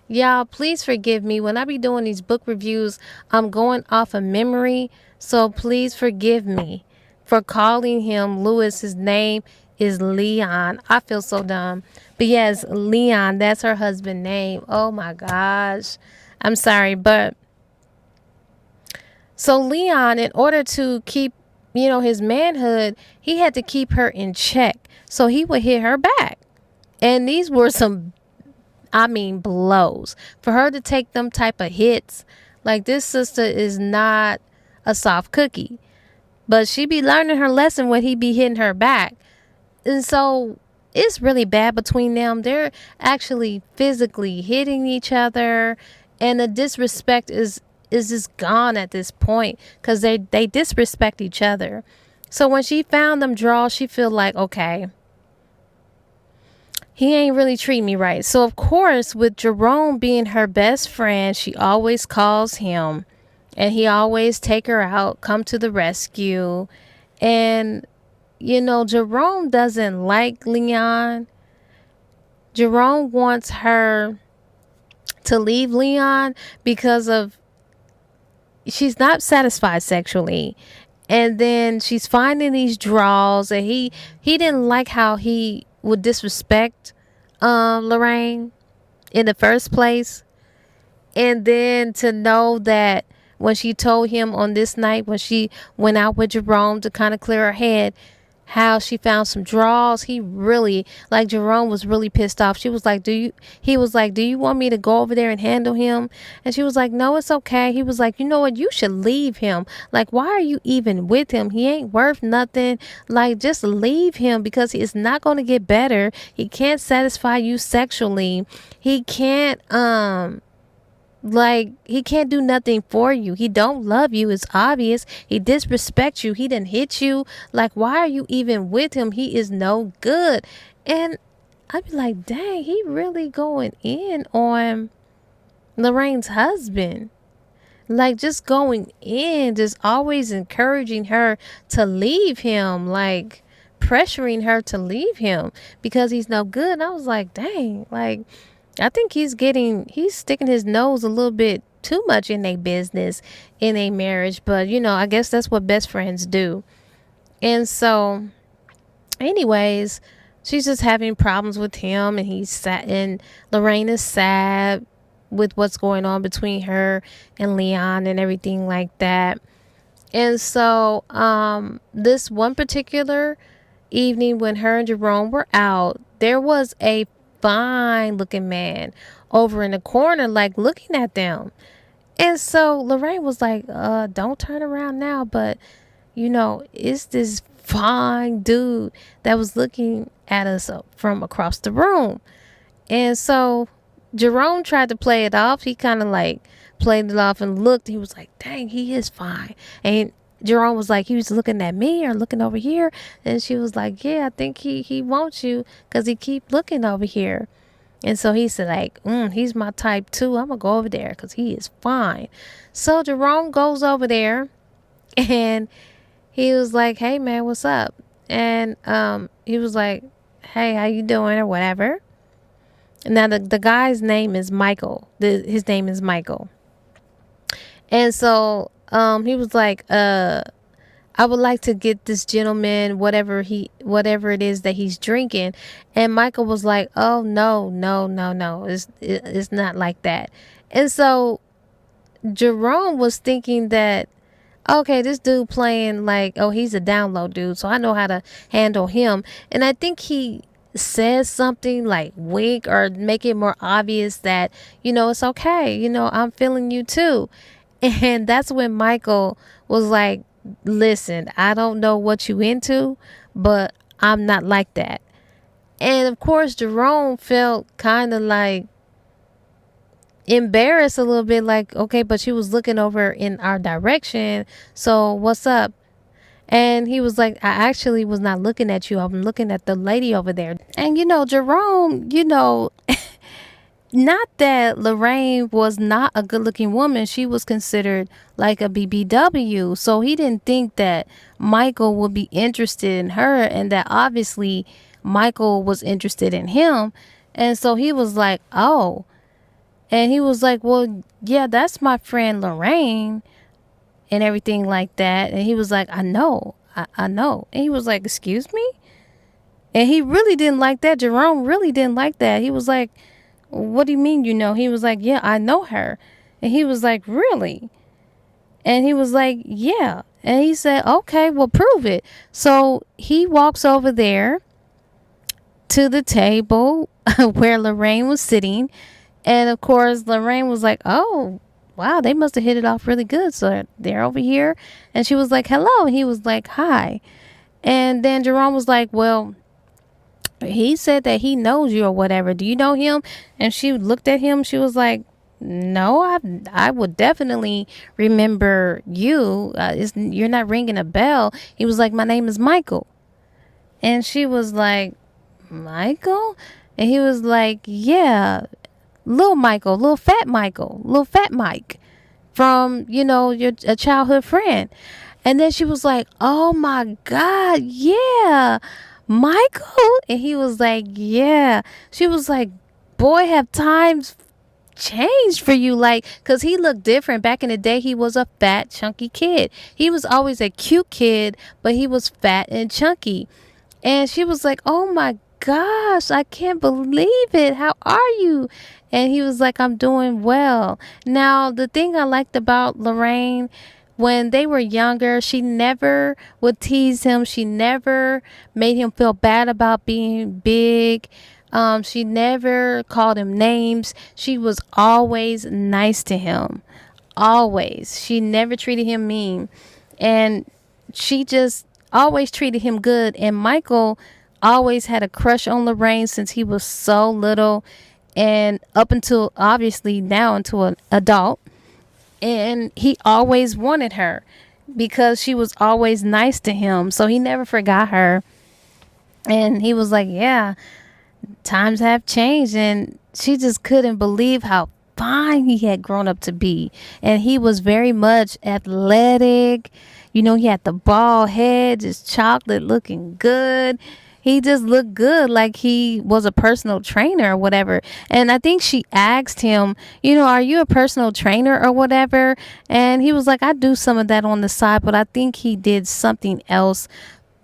Y'all, please forgive me. When I be doing these book reviews, I'm going off of memory. So please forgive me for calling him Louis. His name is Leon. I feel so dumb. But yes, Leon, that's her husband's name. Oh my gosh. I'm sorry, but so Leon, in order to keep, his manhood, he had to keep her in check. So he would hit her back. And these were some, blows. For her to take them type of hits, like, this sister is not a soft cookie. But she be learning her lesson when he be hitting her back. And so it's really bad between them. They're actually physically hitting each other. And the disrespect is just gone at this point, because they disrespect each other. So when she found them draws, she feel like, okay, he ain't really treat me right. So of course, with Jerome being her best friend, she always calls him, and he always take her out, come to the rescue. And Jerome doesn't like Leon. Jerome wants her to leave Leon because of she's not satisfied sexually. And then she's finding these draws, and he didn't like how he would disrespect Lorraine in the first place. And then to know that when she told him on this night, when she went out with Jerome to kind of clear her head, how she found some draws. He really, like, Jerome was really pissed off. She was like, he was like, do you want me to go over there and handle him? And she was like, no, it's okay. He was like, you know what? You should leave him. Like, why are you even with him? He ain't worth nothing. Like, just leave him because it's not going to get better. He can't satisfy you sexually. He can't, like, he can't do nothing for you. He don't love you. It's obvious. He disrespects you. He didn't hit you. Like, why are you even with him? He is no good. And I'd be like, dang, he really going in on Lorraine's husband. Like, just going in, just always encouraging her to leave him, like pressuring her to leave him because he's no good. And I was like, dang, like, I think he's sticking his nose a little bit too much in a business, in a marriage. But, I guess that's what best friends do. And so, anyways, she's just having problems with him, and he's sad, and Lorraine is sad with what's going on between her and Leon and everything like that. And so, this one particular evening when her and Jerome were out, there was a fine looking man over in the corner, like, looking at them. And so Lorraine was like, don't turn around now, but it's this fine dude that was looking at us from across the room. And so Jerome tried to play it off. He kind of like played it off and looked. He was like, dang, he is fine. And Jerome was like, he was looking at me or looking over here. And she was like, yeah, I think he wants you because he keep looking over here. And so he said, like, he's my type too. I'm going to go over there because he is fine. So Jerome goes over there and he was like, hey, man, what's up? And he was like, hey, how you doing or whatever. Now, the guy's name is Michael. His name is Michael. And so he was like, I would like to get this gentleman whatever it is that he's drinking. And Michael was like, oh, no. It's not like that. And so Jerome was thinking that, okay, this dude playing like, oh, he's a download dude, so I know how to handle him. And I think he says something like wink or make it more obvious that, it's okay. I'm feeling you too. And that's when Michael was like, listen, I don't know what you into, but I'm not like that. And of course, Jerome felt kind of like embarrassed a little bit, like, okay, but she was looking over in our direction, so what's up? And he was like, I actually was not looking at you, I'm looking at the lady over there. And Jerome, not that Lorraine was not a good looking woman, she was considered like a BBW, so he didn't think that Michael would be interested in her, and that obviously Michael was interested in him. And so he was like, oh. And he was like, well, yeah, that's my friend Lorraine and everything like that. And he was like, I know. And he was like, excuse me? And he really didn't like that. Jerome really didn't like that. He was like, what do you mean, He was like, yeah, I know her. And he was like, really? And he was like, yeah. And he said, okay, well, prove it. So he walks over there to the table where Lorraine was sitting. And of course, Lorraine was like, oh, wow, they must have hit it off really good. So they're over here. And she was like, hello. And he was like, hi. And then Jerome was like, well, he said that he knows you or whatever. Do you know him? And she looked at him. She was like, no, I would definitely remember you. You're not ringing a bell. He was like, my name is Michael. And she was like, Michael? And he was like, yeah. Little Michael, little fat Mike from, a childhood friend. And then she was like, oh my God, yeah, Michael. And he was like, yeah. She was like, boy, have times changed for you, like, because he looked different. Back in the day, he was a fat, chunky kid. He was always a cute kid, but he was fat and chunky. And she was like, oh my gosh, I can't believe it. How are you? And he was like, I'm doing well. Now, the thing I liked about Lorraine when they were younger, she never would tease him. She never made him feel bad about being big. She never called him names. She was always nice to him. Always. She never treated him mean. And she just always treated him good. And Michael always had a crush on Lorraine since he was so little, and up until obviously now into an adult. And he always wanted her because she was always nice to him. So he never forgot her. And he was like, yeah, times have changed. And she just couldn't believe how fine he had grown up to be. And he was very much athletic. You know, he had the bald head, just chocolate looking good. He just looked good, like he was a personal trainer or whatever. And I think she asked him, you know, are you a personal trainer or whatever? And he was like, I do some of that on the side, but I think he did something else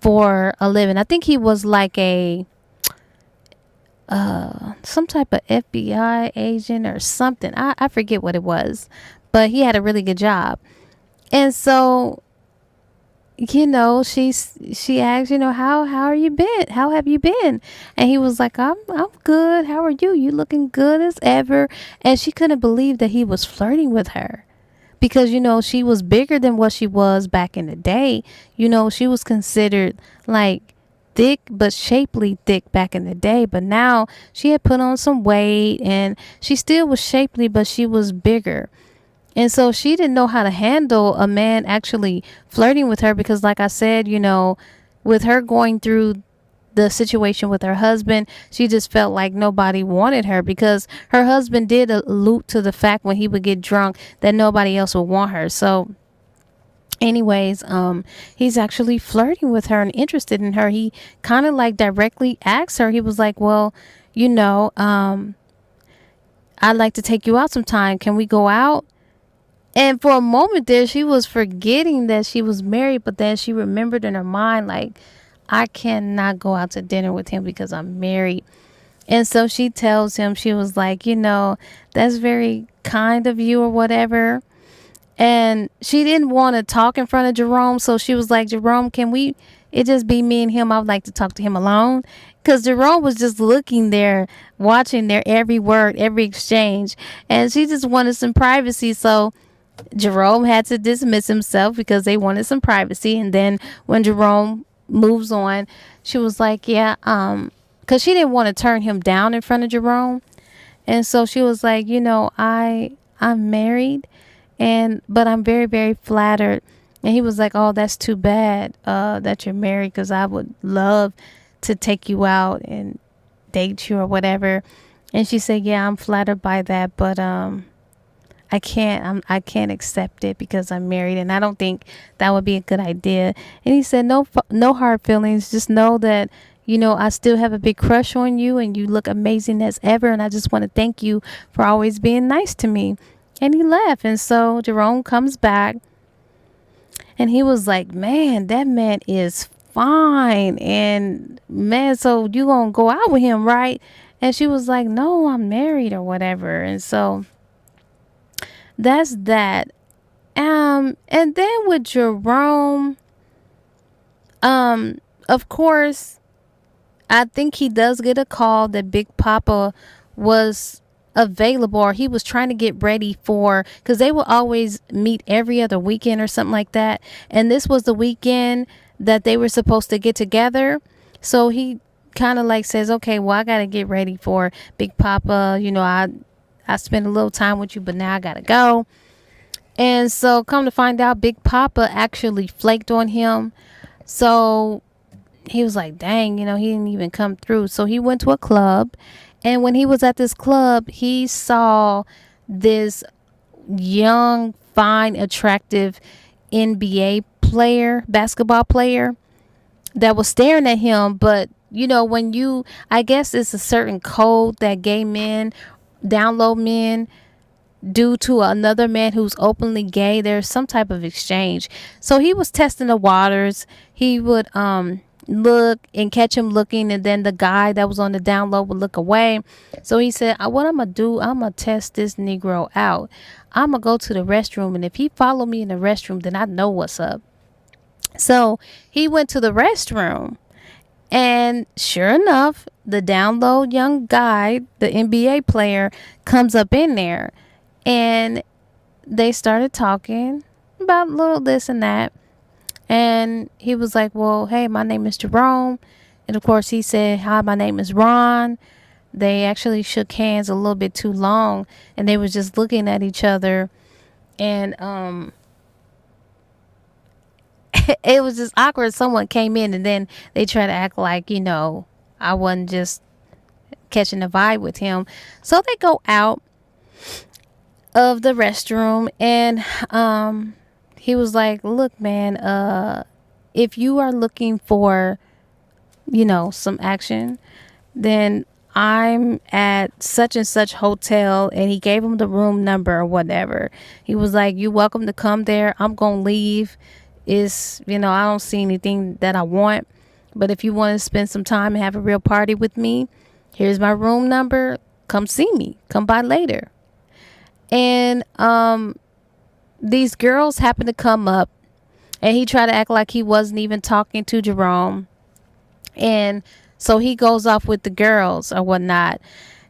for a living. I think he was like a some type of FBI agent or something. I forget what it was, but he had a really good job. And so, you know, she asked, you know, how are you been? How have you been? And he was like, I'm good. How are you? You looking good as ever. And she couldn't believe that he was flirting with her. Because, you know, she was bigger than what she was back in the day. You know, she was considered like thick but shapely thick back in the day, but now she had put on some weight and she still was shapely, but she was bigger. And so she didn't know how to handle a man actually flirting with her because, like I said, you know, with her going through the situation with her husband, she just felt like nobody wanted her because her husband did allude to the fact when he would get drunk that nobody else would want her. So anyways, he's actually flirting with her and interested in her. He kind of like directly asked her. He was like, well, you know, I'd like to take you out sometime. Can we go out? And for a moment there, she was forgetting that she was married, but then she remembered in her mind, like, I cannot go out to dinner with him because I'm married. And so she tells him, she was like, you know, that's very kind of you or whatever. And she didn't want to talk in front of Jerome. So she was like, Jerome, can it just be me and him? I would like to talk to him alone. Because Jerome was just looking there, watching their every word, every exchange. And she just wanted some privacy. So Jerome had to dismiss himself because they wanted some privacy. And then when Jerome moves on, she was like, yeah, because she didn't want to turn him down in front of Jerome. And so she was like, you know, I'm married, but I'm very, very flattered. And he was like, oh, that's too bad that you're married, because I would love to take you out and date you or whatever. And she said, yeah, I'm flattered by that, but I can't accept it because I'm married, and I don't think that would be a good idea. And he said, no hard feelings. Just know that, you know, I still have a big crush on you and you look amazing as ever. And I just want to thank you for always being nice to me. And he left. And so Jerome comes back and he was like, man, that man is fine. And man, so you gonna go out with him, right? And she was like, no, I'm married or whatever. And so that's that. And then with Jerome, of course, I think he does get a call that Big Papa was available, or he was trying to get ready for, because they will always meet every other weekend or something like that. And this was the weekend that they were supposed to get together. So he kind of like says, okay, well, I got to get ready for Big Papa. You know, I spent a little time with you, but now I got to go. And so come to find out, Big Papa actually flaked on him. So he was like, dang, you know, he didn't even come through. So he went to a club. And when he was at this club, he saw this young, fine, attractive NBA player, basketball player, that was staring at him. But, you know, I guess it's a certain code that gay men, download men, due to another man who's openly gay. There's some type of exchange. So he was testing the waters. He would look and catch him looking, and then the guy that was on the down low would look away. So he said, what I'm gonna do, I'm gonna test this Negro out. I'm gonna go to the restroom, and if he follow me in the restroom, then I know what's up. So he went to the restroom, and sure enough, the down low young guy, the NBA player, comes up in there, and they started talking about little this and that. And he was like, well, hey, my name is Jerome. And of course, he said, hi, my name is Ron. They actually shook hands a little bit too long, and they was just looking at each other. And it was just awkward. Someone came in, and then they tried to act like, I wasn't just catching a vibe with him. So they go out of the restroom, and he was like, look, man, if you are looking for, some action, then I'm at such and such hotel. And he gave him the room number or whatever. He was like, you welcome to come there. I'm gonna leave. I don't see anything that I want, but if you want to spend some time and have a real party with me, here's my room number. Come see me. Come by later. And these girls happened to come up, and he tried to act like he wasn't even talking to Jerome. And so he goes off with the girls or whatnot.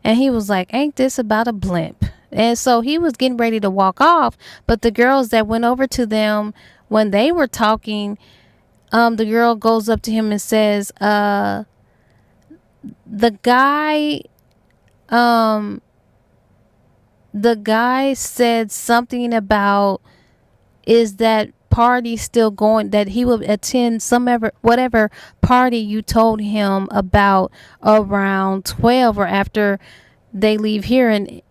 And he was like, ain't this about a blimp? And so he was getting ready to walk off. But the girls that went over to them when they were talking, the girl goes up to him and says, the guy said something about, is that party still going, that he would attend whatever party you told him about around 12 or after they leave here. And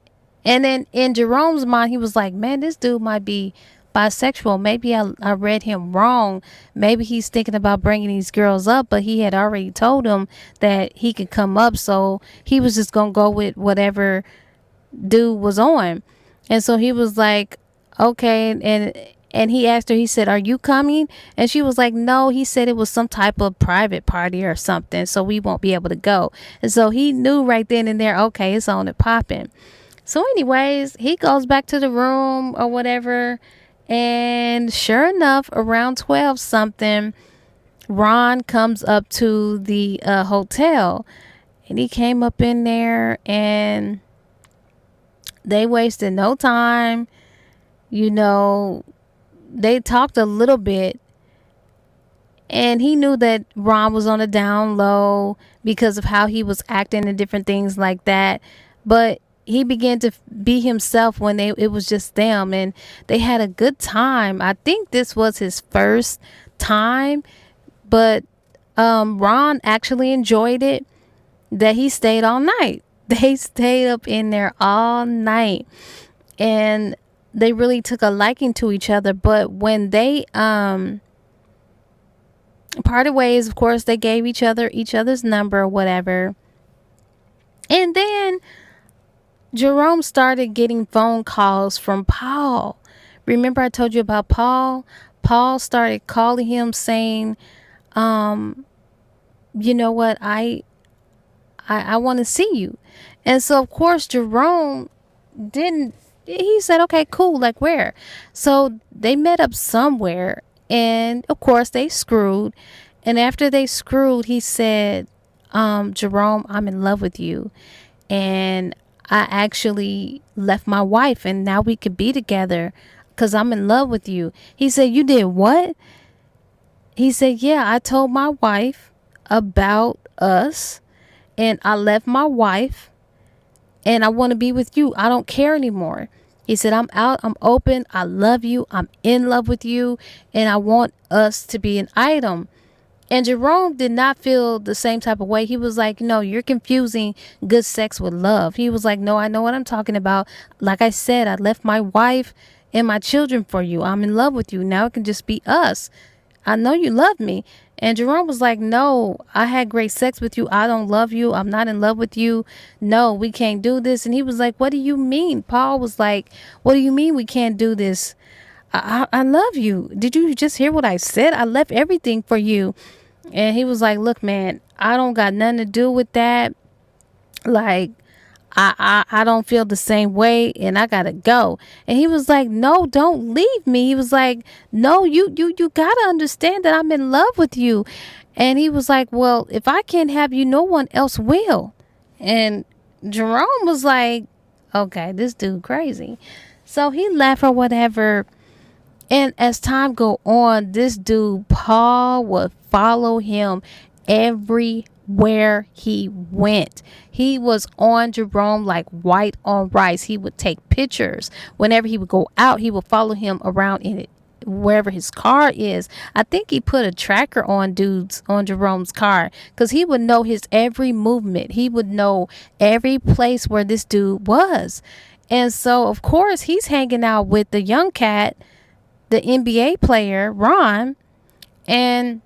then in Jerome's mind, he was like, man, this dude might be bisexual. Maybe I read him wrong. Maybe he's thinking about bringing these girls up, but he had already told him that he could come up. So he was just going to go with whatever dude was on. And so he was like, okay. And he asked her, he said, are you coming? And she was like, no. He said it was some type of private party or something, so we won't be able to go. And so he knew right then and there, okay, it's on and popping. So anyways, he goes back to the room or whatever. And sure enough, around 12 something, Ron comes up to the hotel. And he came up in there, and they wasted no time. They talked a little bit, and he knew that Ron was on a down low because of how he was acting and different things like that. But he began to be himself when it was just them, and they had a good time. I think this was his first time, but Ron actually enjoyed it, that he stayed all night. They stayed up in there all night, and they really took a liking to each other. But when they parted ways, of course, they gave each other's number or whatever. And then Jerome started getting phone calls from Paul. Remember I told you about Paul? Paul started calling him saying, you know what, I want to see you. And so of course Jerome he said, okay, cool, like where? So they met up somewhere, and of course they screwed. And after they screwed, he said, Jerome, I'm in love with you, and I actually left my wife, and now we could be together because I'm in love with you. He said, you did what? He said, yeah, I told my wife about us, and I left my wife, and I want to be with you. I don't care anymore. He said, I'm out. I'm open. I love you. I'm in love with you. And I want us to be an item. And Jerome did not feel the same type of way. He was like, no, you're confusing good sex with love. He was like, no, I know what I'm talking about. Like I said, I left my wife and my children for you. I'm in love with you. Now it can just be us. I know you love me. And Jerome was like, no, I had great sex with you. I don't love you. I'm not in love with you. No, we can't do this. And he was like, what do you mean? Paul was like, what do you mean we can't do this? I love you. Did you just hear what I said? I left everything for you. And he was like, look, man, I don't got nothing to do with that. Like, I don't feel the same way and I gotta go. And he was like, no, don't leave me. He was like, no, you gotta understand that I'm in love with you. And he was like, well, if I can't have you, no one else will. And Jerome was like, okay, this dude crazy. So he left or whatever. And as time go on, this dude Paul would follow him everywhere he went. He was on Jerome like white on rice. He would take pictures. Whenever he would go out, he would follow him around in it wherever his car is. I think he put a tracker on Jerome's car because he would know his every movement. He would know every place where this dude was. And so of course he's hanging out with the young cat, the NBA player, Ron. And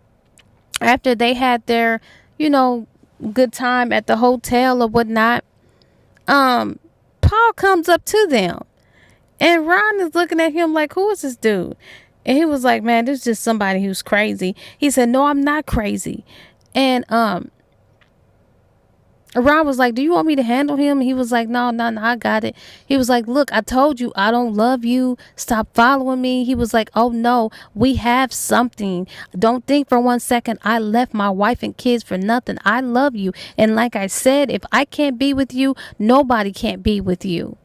after they had their, you know, good time at the hotel or whatnot, Paul comes up to them. And Ron is looking at him like, who is this dude? And he was like, man, this is just somebody who's crazy. He said, no, I'm not crazy. And Ron was like, do you want me to handle him? He was like, no, I got it. He was like, look, I told you I don't love you. Stop following me. He was like, oh no, we have something. Don't think for 1 second I left my wife and kids for nothing. I love you. And like I said, if I can't be with you, nobody can't be with you.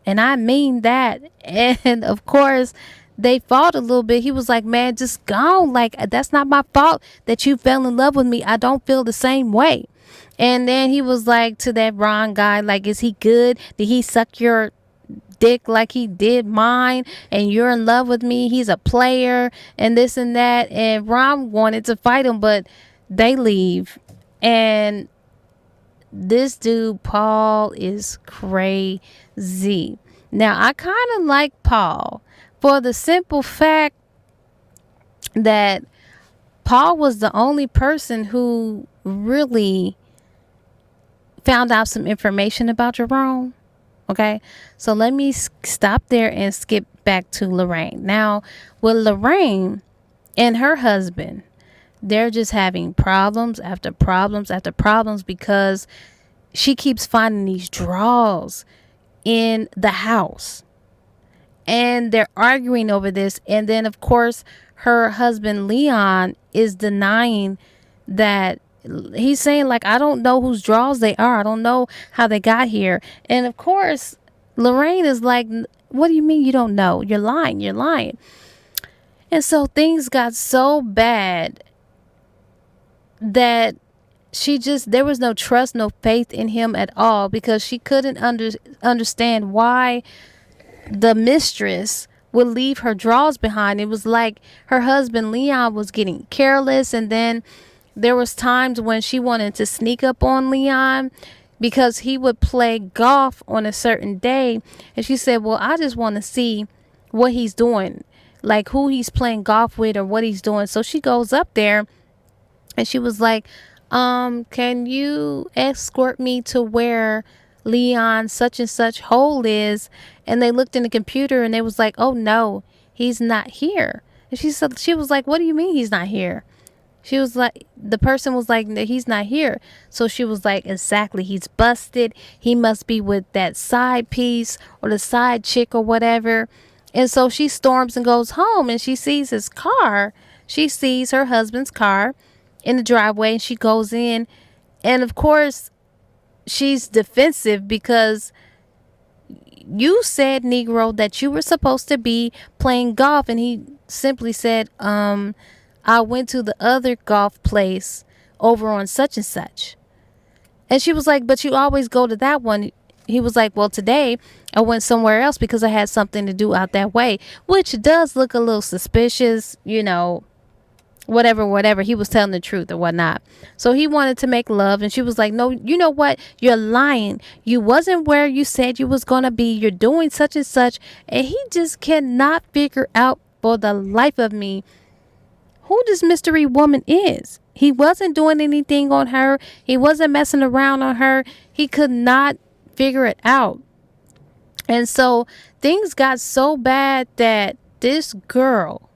And I mean that. And of course, they fought a little bit. He was like, man, just go. Like, that's not my fault that you fell in love with me. I don't feel the same way. And then he was like to that Ron guy, like, is he good? Did he suck your dick like he did mine? And you're in love with me? He's a player and this and that. And Ron wanted to fight him, but they leave. And this dude, Paul, is crazy. Now, I kind of like Paul for the simple fact that Paul was the only person who really found out some information about Jerome. Okay, so let me stop there and skip back to Lorraine. Now, with Lorraine and her husband, they're just having problems after problems after problems because she keeps finding these drawers in the house. And they're arguing over this. And then, of course, her husband, Leon, is denying that. He's saying, like, I don't know whose drawers they are. I don't know how they got here. And, of course, Lorraine is like, what do you mean you don't know? You're lying. You're lying. And so things got so bad that there was no trust, no faith in him at all because she couldn't understand why the mistress would leave her drawers behind. It was like her husband Leon was getting careless, and then there was times when she wanted to sneak up on Leon because he would play golf on a certain day, and she said, well, I just want to see what he's doing, like who he's playing golf with or what he's doing. So she goes up there and she was like, can you escort me to where Leon such and such hole is? And they looked in the computer and they was like, oh no, he's not here. And she was like, what do you mean he's not here? She was like, the person was like, he's not here. So she was like, exactly, he's busted. He must be with that side piece or the side chick or whatever. And so she storms and goes home and she sees his car. She sees her husband's car in the driveway and she goes in. And of course, she's defensive because you said, Negro, that you were supposed to be playing golf. And he simply said, I went to the other golf place over on such and such. And she was like, but you always go to that one. He was like, well, today I went somewhere else because I had something to do out that way, which does look a little suspicious, you know, whatever. He was telling the truth or whatnot. So he wanted to make love. And she was like, no, you know what? You're lying. You wasn't where you said you was going to be. You're doing such and such. And he just cannot figure out for the life of me who this mystery woman is. He wasn't doing anything on her. He wasn't messing around on her. He could not figure it out. And so things got so bad that this girl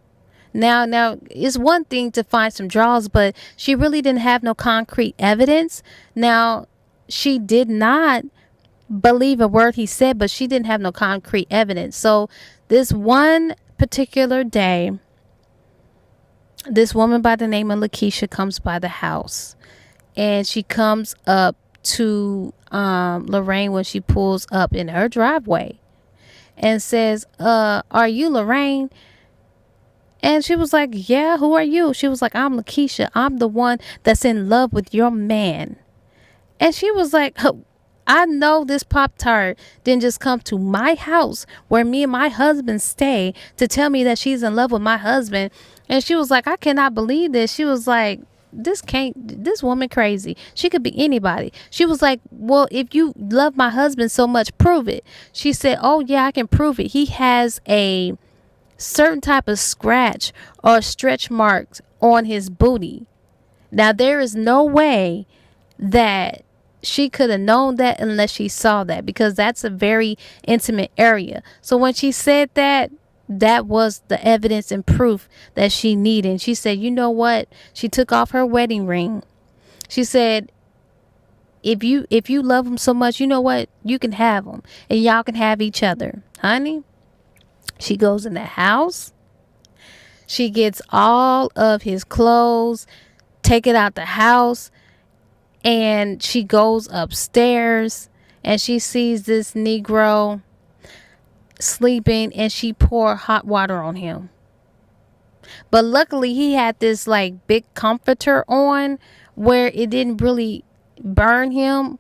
Now it's one thing to find some draws, but she really didn't have no concrete evidence. Now, she did not believe a word he said, but she didn't have no concrete evidence. So this one particular day, this woman by the name of Lakeisha comes by the house, and she comes up to Lorraine when she pulls up in her driveway and says, are you Lorraine? And she was like, yeah, who are you? She was like, I'm Lakeisha. I'm the one that's in love with your man. And she was like, I know this Pop-Tart didn't just come to my house where me and my husband stay to tell me that she's in love with my husband. And she was like, I cannot believe this. She was like, this woman crazy. She could be anybody. She was like, well, if you love my husband so much, prove it. She said, oh yeah, I can prove it. He has a certain type of scratch or stretch marks on his booty. Now, there is no way that she could have known that unless she saw that, because that's a very intimate area. So when she said that, that was the evidence and proof that she needed. And she said, you know what? She took off her wedding ring. She said, if you love him so much, you know what? You can have him and y'all can have each other, honey. She goes in the house. She gets all of his clothes, take it out the house, and she goes upstairs and she sees this Negro sleeping, and she poured hot water on him. But luckily he had this like big comforter on where it didn't really burn him,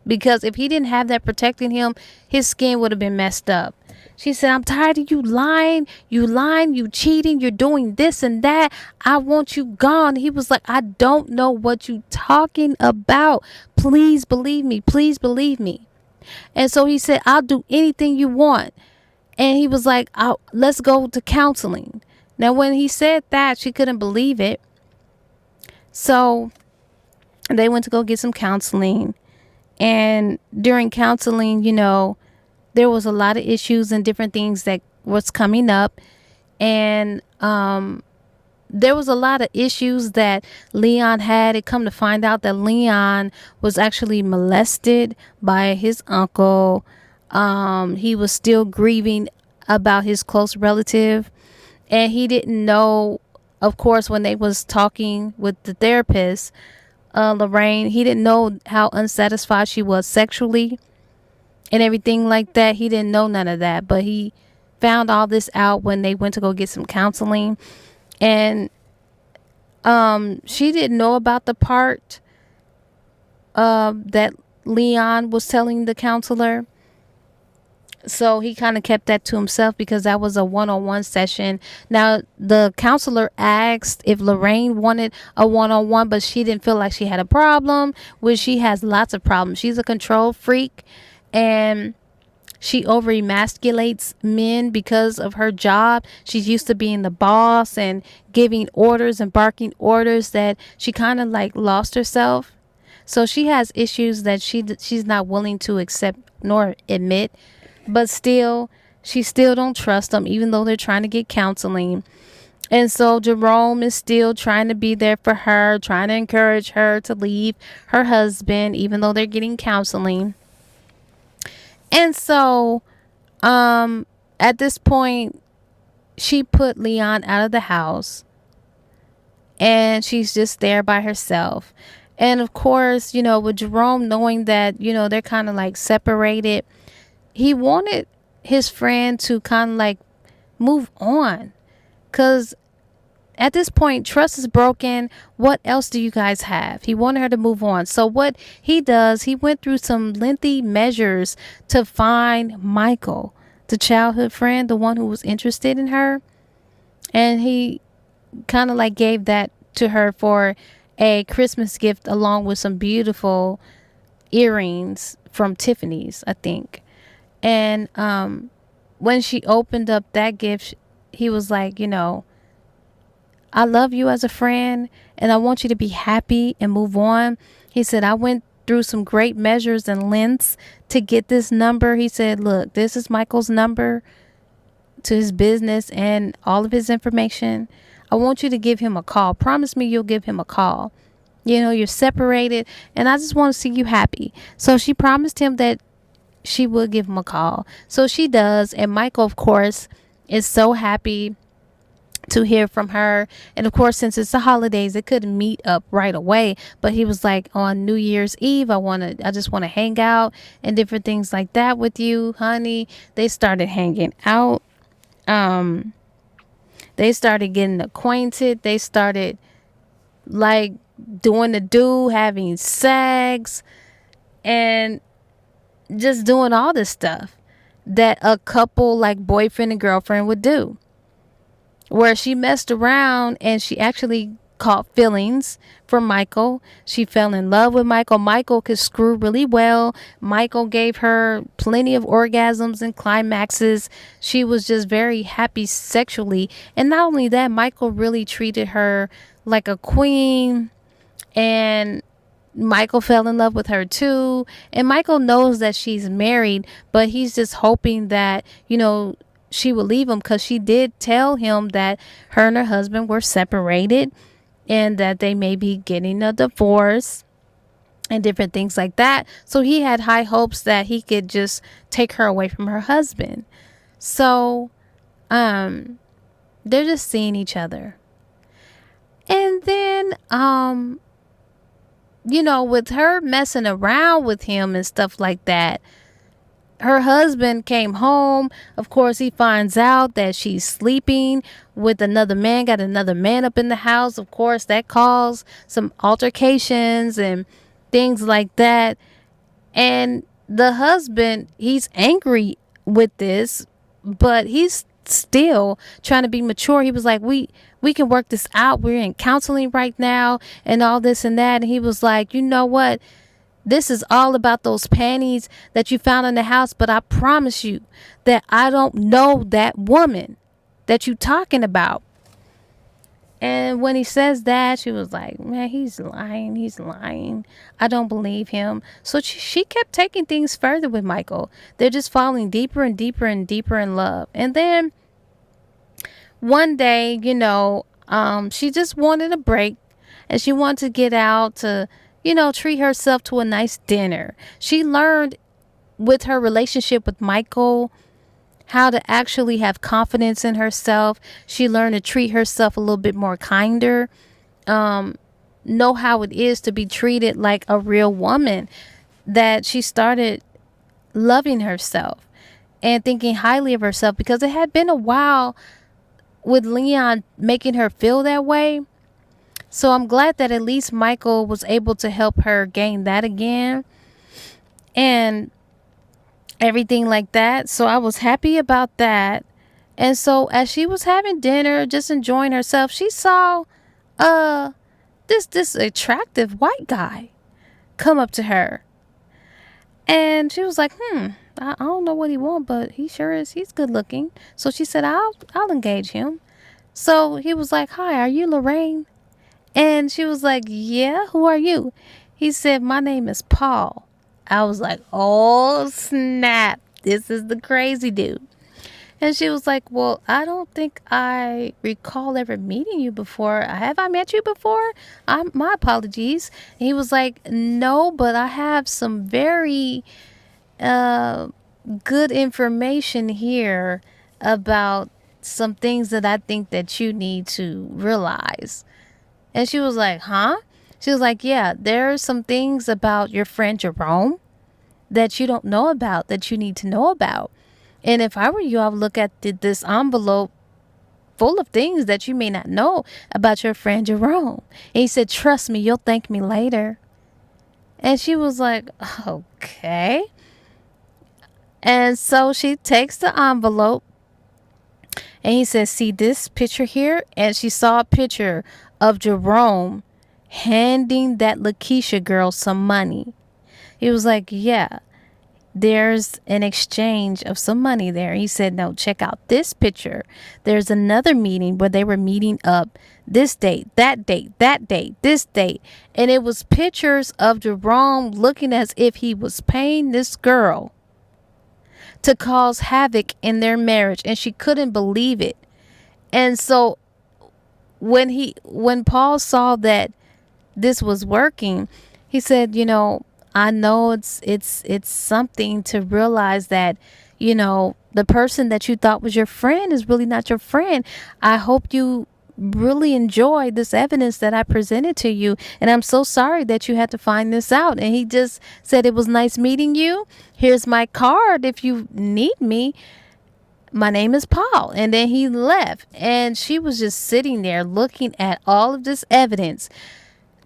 because if he didn't have that protecting him, his skin would have been messed up. She said, I'm tired of you lying, you cheating, you're doing this and that. I want you gone. He was like, I don't know what you talking about. Please believe me. Please believe me. And so he said, I'll do anything you want. And he was like, let's go to counseling. Now, when he said that, she couldn't believe it. So they went to go get some counseling. And during counseling, there was a lot of issues and different things that was coming up. And there was a lot of issues that Leon had. It come to find out that Leon was actually molested by his uncle. He was still grieving about his close relative. And he didn't know, of course, when they was talking with the therapist, Lorraine, he didn't know how unsatisfied she was sexually and everything like that. He didn't know none of that, but he found all this out when they went to go get some counseling. And she didn't know about the part that Leon was telling the counselor. So he kind of kept that to himself because that was a one-on-one session. Now, the counselor asked if Lorraine wanted a one-on-one, but she didn't feel like she had a problem, which she has lots of problems. She's a control freak, and she over emasculates men because of her job. She's used to being the boss and giving orders and barking orders that she kind of like lost herself. So she has issues that she's not willing to accept nor admit. But still, she still don't trust them, even though they're trying to get counseling. And so Jerome is still trying to be there for her, trying to encourage her to leave her husband, even though they're getting counseling. And so at this point, she put Leon out of the house, and she's just there by herself. And of course, with Jerome knowing that, they're kind of like separated, he wanted his friend to kind of like move on, because at this point, trust is broken. What else do you guys have? He wanted her to move on. So what he does, he went through some lengthy measures to find Michael, the childhood friend, the one who was interested in her. And he kind of like gave that to her for a Christmas gift, along with some beautiful earrings from Tiffany's, I think. And when she opened up that gift, he was like, I love you as a friend, and I want you to be happy and move on. He said, I went through some great measures and lengths to get this number. He said, look, this is Michael's number to his business and all of his information. I want you to give him a call. Promise me you'll give him a call. You know, you're separated and I just want to see you happy. So she promised him that she would give him a call. So she does. And Michael, of course, is so happy to hear from her. And of course, since it's the holidays, they couldn't meet up right away. But he was like, on New Year's Eve, I just want to hang out and different things like that with you, honey. They started hanging out. They started getting acquainted. They started like doing the having sex, and just doing all this stuff that a couple like boyfriend and girlfriend would do, where she messed around and she actually caught feelings for Michael. She fell in love with Michael. Michael could screw really well. Michael gave her plenty of orgasms and climaxes. She was just very happy sexually. And not only that, Michael really treated her like a queen, and Michael fell in love with her too. And Michael knows that she's married, but he's just hoping that, you know, she will leave him, because she did tell him that her and her husband were separated and that they may be getting a divorce and different things like that. So he had high hopes that he could just take her away from her husband. So they're just seeing each other. And then you know, with her messing around with him and stuff like that, her husband came home. Of course, he finds out that she's sleeping with another man, got another man up in the house. Of course, that caused some altercations and things like that. And the husband, he's angry with this, but he's still trying to be mature. He was like, we can work this out. We're in counseling right now and all this and that. And he was like, you know what? This is all about those panties that you found in the house, but I promise you that I don't know that woman that you talking about. And when he says that, she was like, man, he's lying. I don't believe him. So she kept taking things further with Michael. They're just falling deeper and deeper and deeper in love. And then one day, you know, she just wanted a break, and she wanted to get out to, you know, treat herself to a nice dinner. She learned with her relationship with Michael how to actually have confidence in herself. She learned to treat herself a little bit more kinder, know how it is to be treated like a real woman, that she started loving herself and thinking highly of herself, because it had been a while with Leon making her feel that way. So I'm glad that at least Michael was able to help her gain that again and everything like that. So I was happy about that. And so as she was having dinner, just enjoying herself, she saw this attractive white guy come up to her. And she was like, I don't know what he wants, but he sure is. He's good looking. So she said, I'll engage him. So he was like, hi, are you Lorraine? And she was like, yeah, who are you? He said, my name is Paul. I was like, oh, snap. This is the crazy dude. And she was like, well, I don't think I recall ever meeting you before. Have I met you before? My apologies. And he was like, no, but I have some very good information here about some things that I think that you need to realize. And she was like, huh? She was like, yeah, there are some things about your friend Jerome that you don't know about, that you need to know about. And if I were you, I would look at this envelope full of things that you may not know about your friend Jerome. And he said, trust me, you'll thank me later. And she was like, okay. And so she takes the envelope, and he says, see this picture here? And she saw a picture of Jerome handing that Lakeisha girl some money. He was like, yeah, there's an exchange of some money there. He said, no, check out this picture. There's another meeting where they were meeting up this date, that date, this date. And it was pictures of Jerome looking as if he was paying this girl to cause havoc in their marriage. And she couldn't believe it. And so when Paul saw that this was working, he said, I know it's something to realize that, the person that you thought was your friend is really not your friend. I hope you really enjoyed this evidence that I presented to you, and I'm so sorry that you had to find this out. And he just said, it was nice meeting you. Here's my card if you need me. My name is Paul. And then he left, and she was just sitting there looking at all of this evidence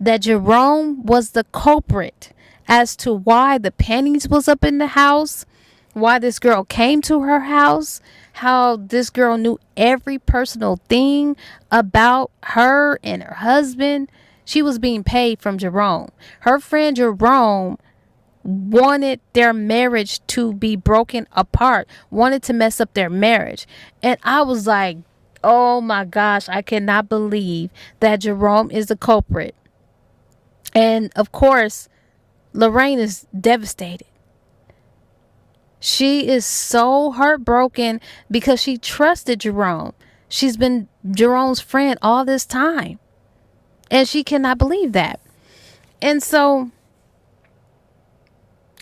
that Jerome was the culprit as to why the panties was up in the house, why this girl came to her house, how this girl knew every personal thing about her and her husband. She was being paid from Jerome. Her friend Jerome wanted their marriage to be broken apart, wanted to mess up their marriage. And I was like, oh my gosh, I cannot believe that Jerome is the culprit. And of course, Lorraine is devastated. She is so heartbroken because she trusted Jerome. She's been Jerome's friend all this time. And she cannot believe that. And so,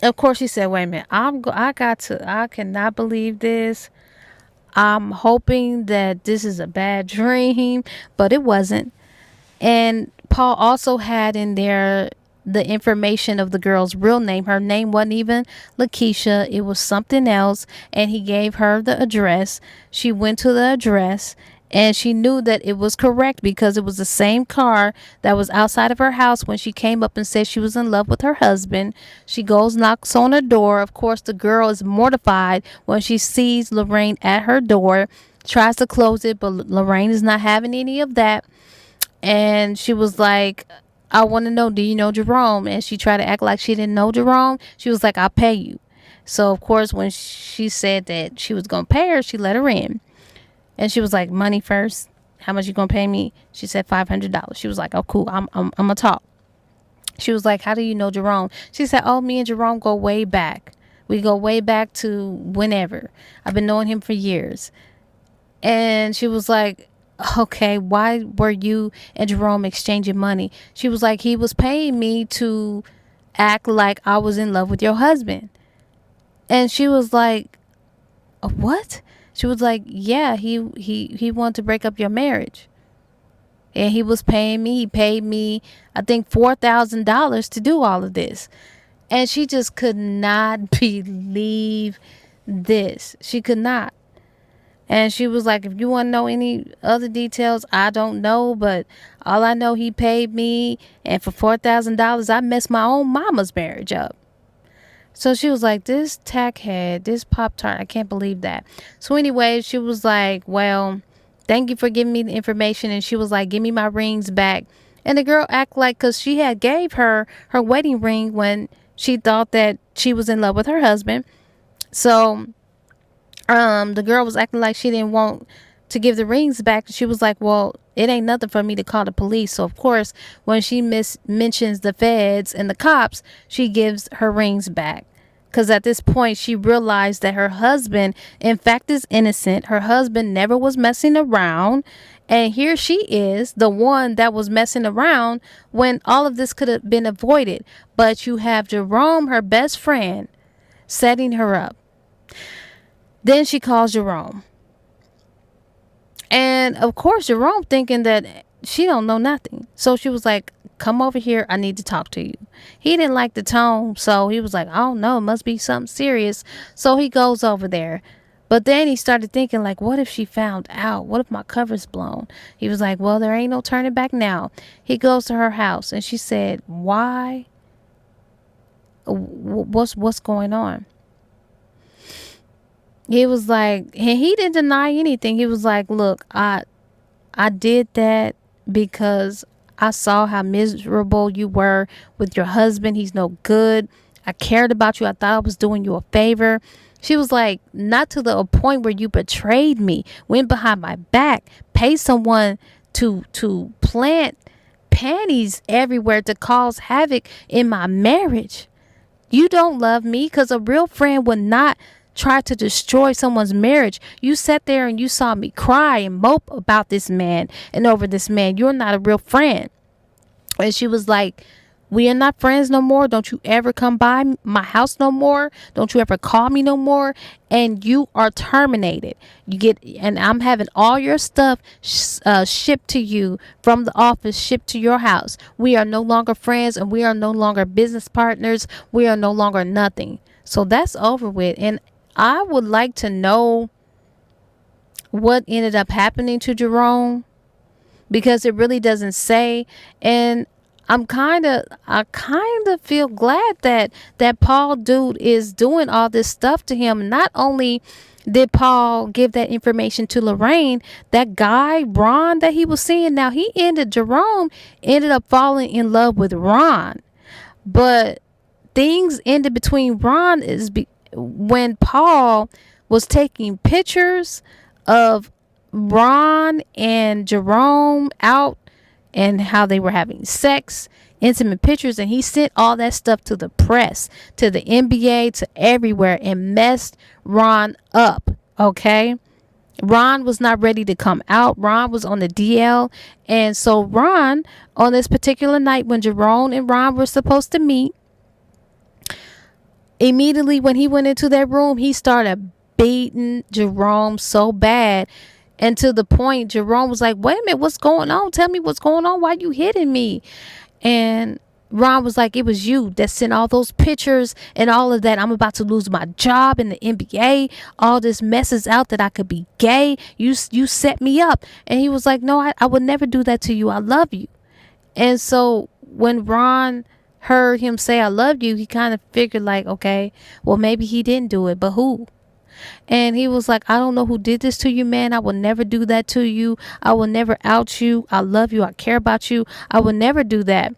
of course, she said, wait a minute, I cannot believe this. I'm hoping that this is a bad dream, but it wasn't. And Paul also had in there the information of the girl's real name. Her name wasn't even Lakeisha. It was something else. And he gave her the address. She went to the address and she knew that it was correct because it was the same car that was outside of her house when she came up and said she was in love with her husband. She goes, knocks on her door. Of course, the girl is mortified when she sees Lorraine at her door, tries to close it, but Lorraine is not having any of that. And she was like, I want to know, do you know Jerome? And she tried to act like she didn't know Jerome. She was like, I'll pay you. So, of course, when she said that she was going to pay her, she let her in. And she was like, money first. How much you going to pay me? She said $500. She was like, oh, cool. I'm going to talk. She was like, how do you know Jerome? She said, oh, me and Jerome go way back. We go way back to whenever. I've been knowing him for years. And she was like, okay, why were you and Jerome exchanging money? She was like, he was paying me to act like I was in love with your husband. And she was like, what? She was like, yeah, he wanted to break up your marriage. And he was paying me. He paid me, I think, $4,000 to do all of this. And she just could not believe this. She could not. And she was like, if you want to know any other details, I don't know. But all I know, he paid me. And for $4,000, I messed my own mama's marriage up. So she was like, this tackhead, this Pop-Tart, I can't believe that. So anyway, she was like, well, thank you for giving me the information. And she was like, give me my rings back. And the girl acted like, because she had gave her wedding ring when she thought that she was in love with her husband. So the girl was acting like she didn't want to give the rings back. She was like, well, it ain't nothing for me to call the police. So of course, when she mentions the feds and the cops, she gives her rings back. Because at this point, she realized that her husband, in fact, is innocent. Her husband never was messing around. And here she is, the one that was messing around when all of this could have been avoided. But you have Jerome, her best friend, setting her up. Then she calls Jerome. And of course, Jerome thinking that she don't know nothing. So she was like, come over here. I need to talk to you. He didn't like the tone. So he was like, I don't know. It must be something serious. So he goes over there. But then he started thinking, like, what if she found out? What if my cover's blown? He was like, well, there ain't no turning back now. He goes to her house and she said, why? What's going on? He was like, and he didn't deny anything. He was like, look, I did that because I saw how miserable you were with your husband. He's no good. I cared about you. I thought I was doing you a favor. She was like, not to the point where you betrayed me, went behind my back, paid someone to plant panties everywhere to cause havoc in my marriage. You don't love me, because a real friend would not try to destroy someone's marriage. You sat there and you saw me cry and mope about this man and over this man. You're not a real friend. And she was like, we are not friends no more. Don't you ever come by my house no more. Don't you ever call me no more. And you are terminated. And I'm having all your stuff shipped to you from the office, shipped to your house. We are no longer friends, and we are no longer business partners. We are no longer nothing. So that's over with. And I would like to know what ended up happening to Jerome, because it really doesn't say. And I kind of feel glad that Paul dude is doing all this stuff to him. Not only did Paul give that information to Lorraine, that guy Ron that he was seeing, now Jerome ended up falling in love with Ron. But things ended between Ron when Paul was taking pictures of Ron and Jerome out and how they were having sex, intimate pictures, and he sent all that stuff to the press, to the NBA, to everywhere, and messed Ron up. Okay, Ron was not ready to come out. Ron was on the DL. And so Ron, on this particular night when Jerome and Ron were supposed to meet, immediately when he went into that room, he started beating Jerome so bad. And to the point, Jerome was like, wait a minute, what's going on? Tell me what's going on. Why you hitting me? And Ron was like, it was you that sent all those pictures and all of that. I'm about to lose my job in the NBA. All this messes out that I could be gay. You set me up. And he was like, no, I would never do that to you. I love you. And so when Ron heard him say, I love you, he kind of figured like, okay, well, maybe he didn't do it, but who? And he was like, I don't know who did this to you, man. I will never do that to you. I will never out you. I love you. I care about you. I will never do that.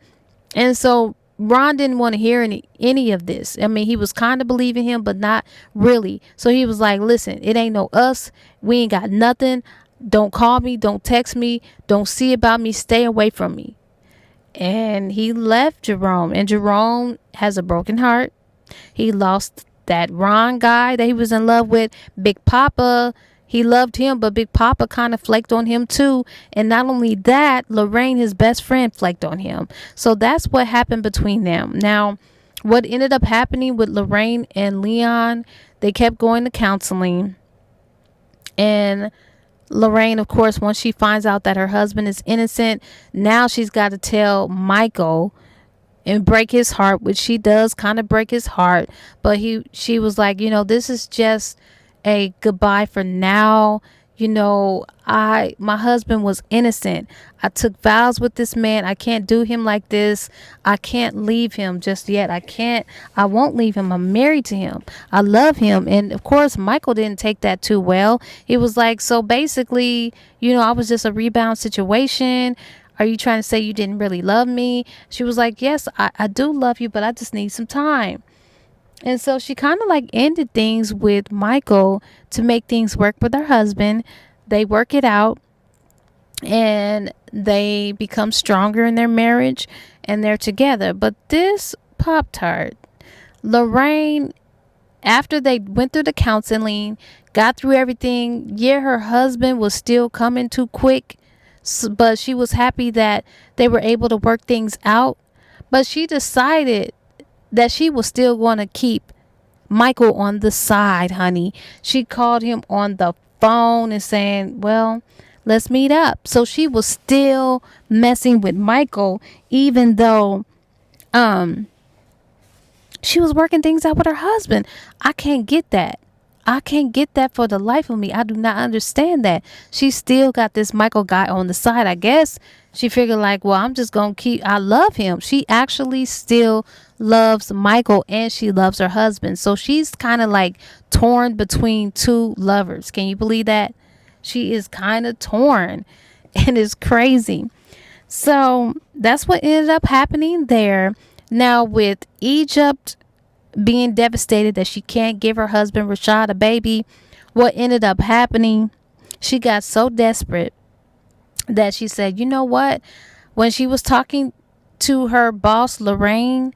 And so Ron didn't want to hear any of this. I mean, he was kind of believing him, but not really. So he was like, listen, it ain't no us. We ain't got nothing. Don't call me. Don't text me. Don't see about me. Stay away from me. And he left Jerome. And Jerome has a broken heart. He lost that Ron guy that he was in love with. Big Papa, he loved him, but Big Papa kind of flaked on him too. And not only that, Lorraine, his best friend, flaked on him. So that's what happened between them. Now, what ended up happening with Lorraine and Leon, they kept going to counseling. And Lorraine, of course, once she finds out that her husband is innocent, now she's got to tell Michael and break his heart, which she does kind of break his heart. But she was like, this is just a goodbye for now. My husband was innocent. I took vows with this man. I can't do him like this. I can't leave him just yet. I won't leave him. I'm married to him. I love him. And of course, Michael didn't take that too well. He was like, so basically, I was just a rebound situation. Are you trying to say you didn't really love me? She was like, yes, I do love you, but I just need some time. And so she kind of like ended things with Michael to make things work with her husband. They work it out and they become stronger in their marriage and they're together. But this Pop-Tart, Lorraine, after they went through the counseling, got through everything, her husband was still coming too quick. But she was happy that they were able to work things out. But she decided that she was still going to keep Michael on the side, honey. She called him on the phone and saying, well, let's meet up. So she was still messing with Michael, even though she was working things out with her husband. I can't get that. I can't get that for the life of me. I do not understand that. She still got this Michael guy on the side. I guess she figured like, well, I'm just going to I love him. She actually still loves Michael and she loves her husband. So she's kind of like torn between two lovers. Can you believe that? She is kind of torn and it's crazy. So that's what ended up happening there. Now with Egypt being devastated that she can't give her husband Rashad a baby, what ended up happening, she got so desperate that she said, you know what, when she was talking to her boss Lorraine,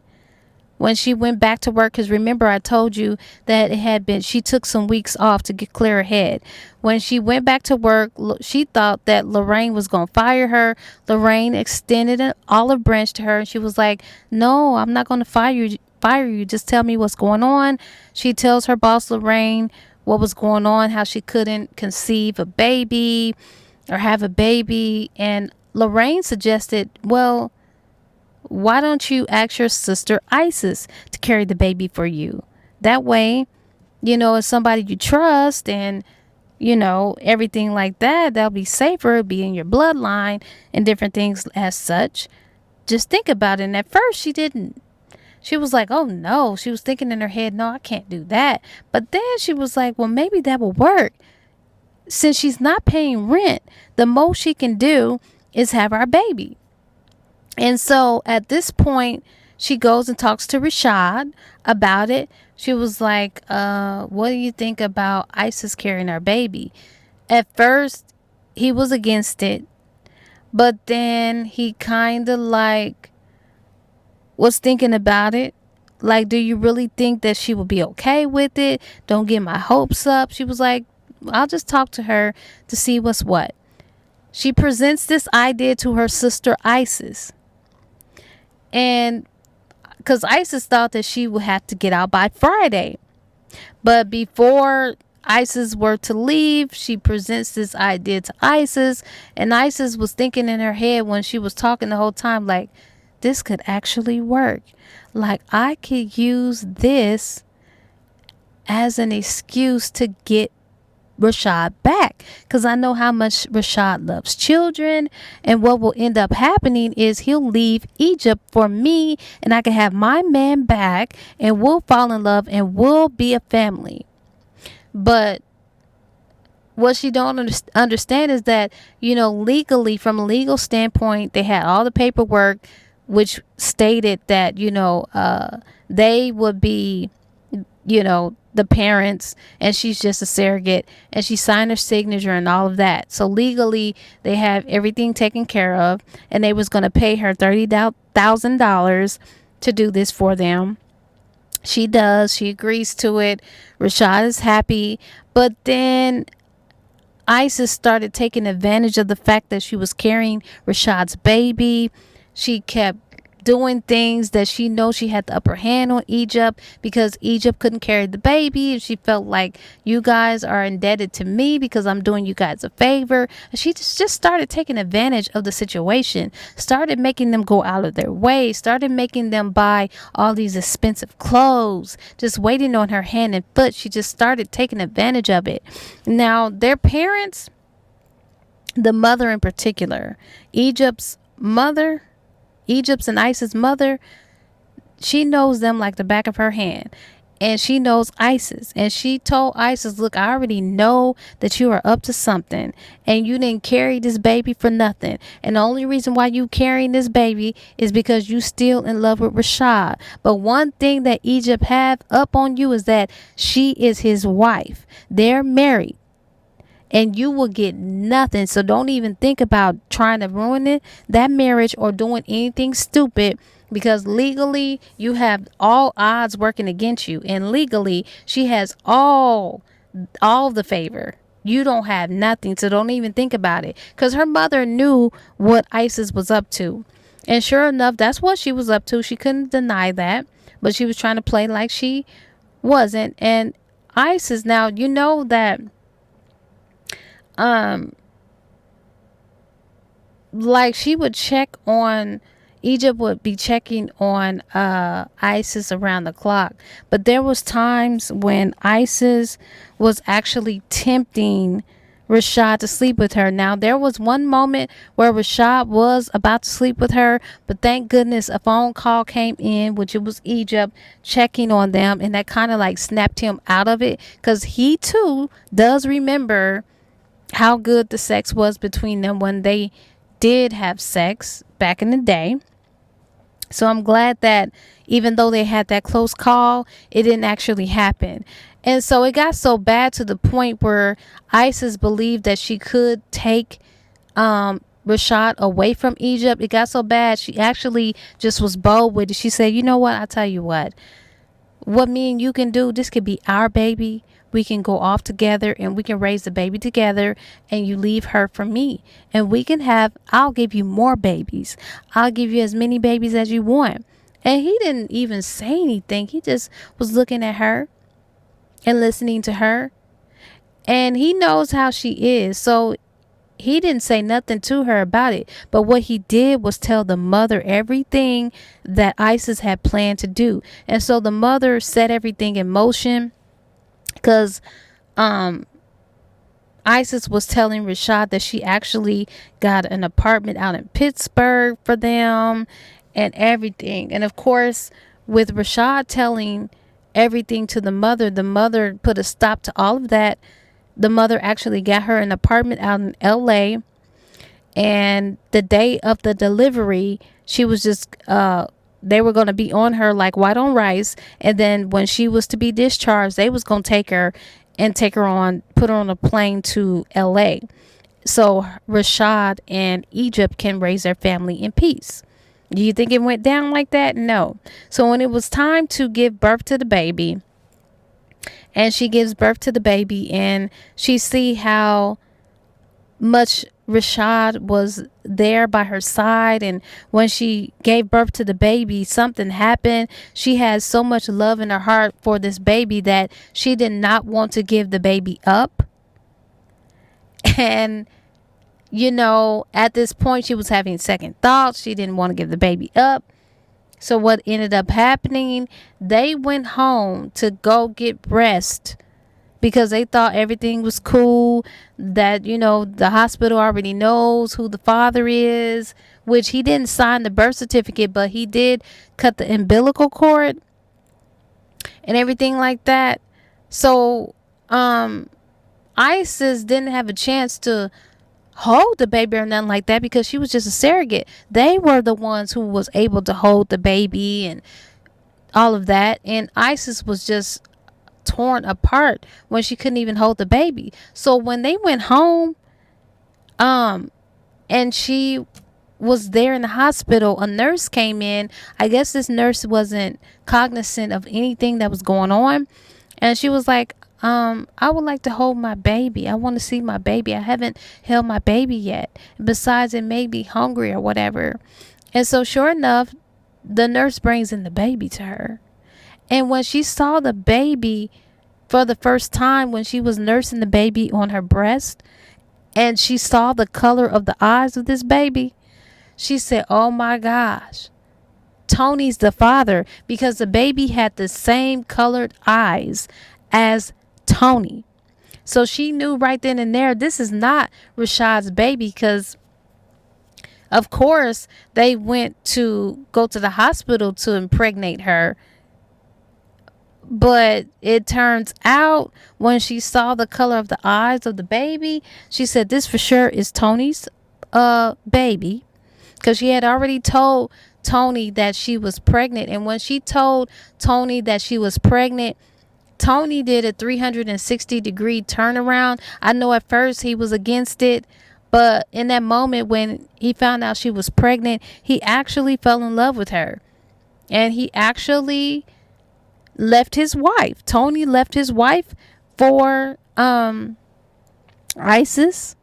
when she went back to work, because remember I told you that she took some weeks off to get clear ahead. When she went back to work, she thought that Lorraine was going to fire her. Lorraine extended an olive branch to her, and she was like, no, I'm not going to fire you, just tell me what's going on. She tells her boss Lorraine what was going on, how she couldn't conceive a baby or have a baby. And Lorraine suggested, well, why don't you ask your sister Isis to carry the baby for you? That way, it's somebody you trust, and everything like that, that'll be safer, be in your bloodline and different things as such. Just think about it. And at first she didn't. She was like, oh no. She was thinking in her head, no, I can't do that. But then she was like, well, maybe that will work. Since she's not paying rent, the most she can do is have our baby. And so at this point, she goes and talks to Rashad about it. She was like, what do you think about Isis carrying our baby? At first, he was against it. But then he kind of like was thinking about it. Like, do you really think that she will be okay with it? Don't get my hopes up. She was like, I'll just talk to her to see what's what. She presents this idea to her sister Isis. And because Isis thought that she would have to get out by Friday. But before Isis were to leave, she presents this idea to Isis. And Isis was thinking in her head when she was talking the whole time, like, this could actually work. Like, I could use this as an excuse to get Rashad back, because I know how much Rashad loves children. And what will end up happening is he'll leave Egypt for me, and I can have my man back, and we'll fall in love and we'll be a family. But what she don't understand is that, legally, from a legal standpoint, they had all the paperwork which stated that, they would be, the parents, and she's just a surrogate, and she signed her signature and all of that. So legally, they have everything taken care of, and they was going to pay her $30,000 to do this for them. She does. She agrees to it. Rashad is happy. But then Isis started taking advantage of the fact that she was carrying Rashad's baby. She kept doing things that she knows she had the upper hand on Egypt, because Egypt couldn't carry the baby, and she felt like, you guys are indebted to me because I'm doing you guys a favor. And she just started taking advantage of the situation, started making them go out of their way, started making them buy all these expensive clothes, just waiting on her hand and foot. She just started taking advantage of it. Now, their parents, the mother in particular, Egypt's and Isis' mother, she knows them like the back of her hand. And she knows Isis. And she told Isis, look, I already know that you are up to something. And you didn't carry this baby for nothing. And the only reason why you carrying this baby is because you still in love with Rashad. But one thing that Egypt have up on you is that she is his wife. They're married. And you will get nothing. So don't even think about trying to ruin that marriage or doing anything stupid, because legally you have all odds working against you, and legally she has all the favor. You don't have nothing. So don't even think about it, because her mother knew what Isis was up to. And sure enough, that's what she was up to. She couldn't deny that, but she was trying to play like she wasn't. And Isis, now, you know that like she would check on, Egypt would be checking on Isis around the clock. But there was times when Isis was actually tempting Rashad to sleep with her. Now, there was one moment where Rashad was about to sleep with her, but thank goodness a phone call came in, which it was Egypt checking on them, and that kind of like snapped him out of it, because he too does remember how good the sex was between them when they did have sex back in the day. So I'm glad that even though they had that close call, it didn't actually happen. And so it got so bad to the point where Isis believed that she could take Rashad away from Egypt. It got so bad, she actually just was bold with it. She said, you know what? I'll tell you what me and you can do, this could be our baby. We can go off together and we can raise the baby together, and you leave her for me. And I'll give you more babies. I'll give you as many babies as you want. And he didn't even say anything. He just was looking at her and listening to her. And he knows how she is. So he didn't say nothing to her about it. But what he did was tell the mother everything that Isis had planned to do. And so the mother set everything in motion, because Isis was telling Rashad that she actually got an apartment out in Pittsburgh for them and everything. And of course, with Rashad telling everything to the mother put a stop to all of that. The mother actually got her an apartment out in LA. And the day of the delivery, she was just they were going to be on her like white on rice. And then when she was to be discharged, they was going to take her and put her on a plane to LA, so Rashad and Egypt can raise their family in peace. Do you think it went down like that? No. So when it was time to give birth to the baby, and she gives birth to the baby, and she see how much Rashad was there by her side, and when she gave birth to the baby, something happened. She had so much love in her heart for this baby that she did not want to give the baby up. And at this point, she was having second thoughts. She didn't want to give the baby up. So what ended up happening, they went home to go get rest, because they thought everything was cool, that the hospital already knows who the father is, which he didn't sign the birth certificate, but he did cut the umbilical cord and everything like that. So Isis didn't have a chance to hold the baby or nothing like that, because she was just a surrogate. They were the ones who was able to hold the baby and all of that, and Isis was just torn apart when she couldn't even hold the baby. So when they went home, and she was there in the hospital, a nurse came in. I guess this nurse wasn't cognizant of anything that was going on, and she was like, I would like to hold my baby. I want to see my baby. I haven't held my baby yet. Besides, it may be hungry or whatever. And so sure enough, the nurse brings in the baby to her. And when she saw the baby for the first time, when she was nursing the baby on her breast, and she saw the color of the eyes of this baby, she said, oh my gosh, Tony's the father, because the baby had the same colored eyes as Tony. So she knew right then and there, this is not Rashad's baby, because of course they went to go to the hospital to impregnate her. But it turns out, when she saw the color of the eyes of the baby, she said, this for sure is Tony's baby, because she had already told Tony that she was pregnant. And when she told Tony that she was pregnant, Tony did a 360-degree turnaround. I know at first he was against it, but in that moment when he found out she was pregnant, he actually fell in love with her. And he actually left his wife. Tony left his wife for Isis.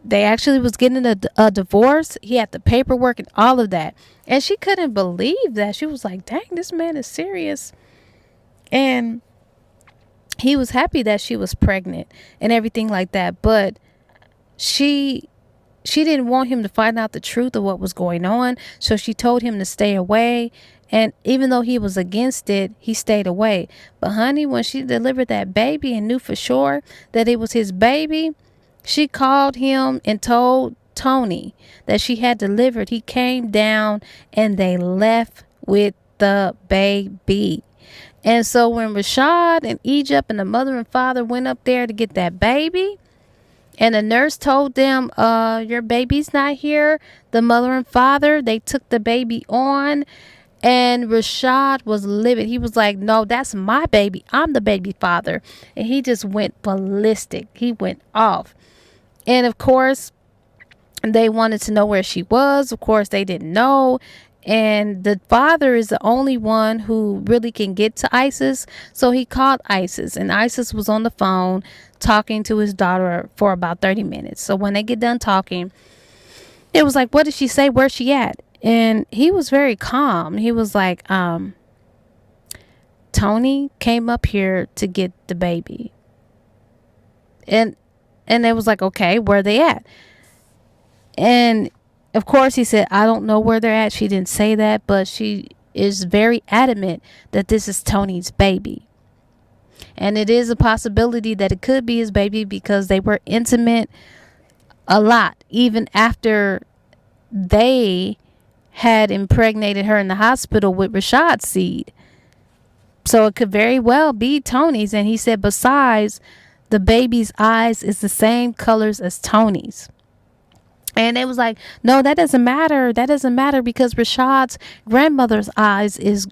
They actually was getting a divorce. He had the paperwork and all of that. And she couldn't believe that. She was like, dang, this man is serious. And he was happy that she was pregnant and everything like that. But she didn't want him to find out the truth of what was going on. So she told him to stay away. And even though he was against it, he stayed away. But honey, when she delivered that baby and knew for sure that it was his baby, she called him and told Tony that she had delivered. He came down and they left with the baby. And so when Rashad and Egypt and the mother and father went up there to get that baby, and the nurse told them, your baby's not here, the mother and father, they took the baby on. And Rashad was livid. He was like, no, that's my baby. I'm the baby father. And he just went ballistic. He went off. And of course, They wanted to know where she was. Of course, they didn't know. And the father is the only one who really can get to Isis. So he called Isis, and Isis was on the phone talking to his daughter for about 30 minutes. So when they get done talking, it was like, what did she say? Where's she at? And he was very calm. He was like, Tony came up here to get the baby. And it was like, okay, where they at? And of course he said, I don't know where they're at. She didn't say that, but she is very adamant that this is Tony's baby. And it is a possibility that it could be his baby because they were intimate a lot, even after they had impregnated her in the hospital with Rashad's seed. So it could very well be Tony's. And he said, besides, the baby's eyes is the same colors as Tony's. And it was like, no, that doesn't matter. That doesn't matter because Rashad's grandmother's eyes is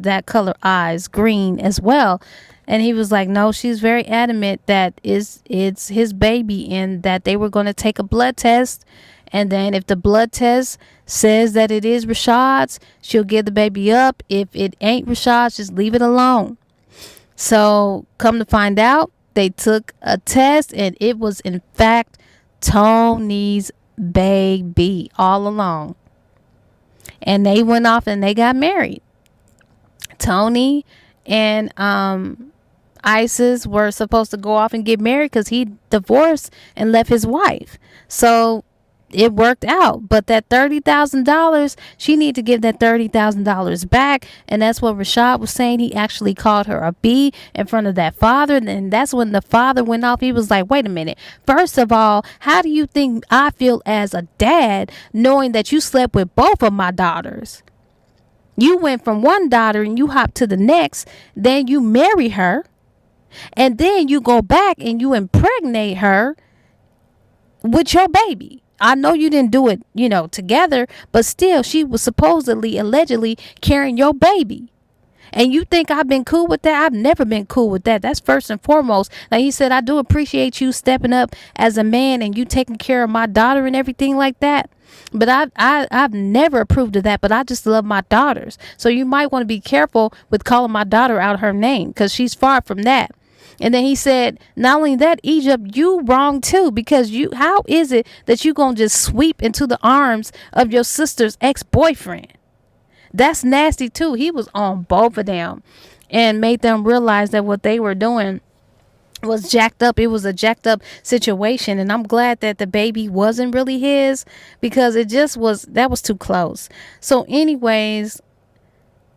that color eyes, green as well. And he was like, no, she's very adamant that it's his baby and that they were going to take a blood test. And then if the blood test says that it is Rashad's, she'll give the baby up. If it ain't Rashad's, just leave it alone. So come to find out, they took a test and it was in fact Tony's baby all along. And they went off and they got married. Tony and Isis were supposed to go off and get married because he divorced and left his wife. So it worked out. But that $30,000, she need to give that $30,000 back. And that's what Rashad was saying. He actually called her a B in front of that father. And that's when the father went off. He was like, wait a minute. First of all, how do you think I feel as a dad knowing that you slept with both of my daughters? You went from one daughter and you hopped to the next. Then you marry her. And then you go back and you impregnate her with your baby. I know you didn't do it, together, but still she was supposedly, allegedly carrying your baby. And you think I've been cool with that? I've never been cool with that. That's first and foremost. Now he said, I do appreciate you stepping up as a man and you taking care of my daughter and everything like that. But I've never approved of that, but I just love my daughters. So you might want to be careful with calling my daughter out her name because she's far from that. And then he said, not only that, Egypt, you wrong too, because how is it that you gonna just sweep into the arms of your sister's ex-boyfriend? That's nasty too. He was on both of them and made them realize that what they were doing was jacked up. It was a jacked up situation. And I'm glad that the baby wasn't really his because that was too close. So anyways,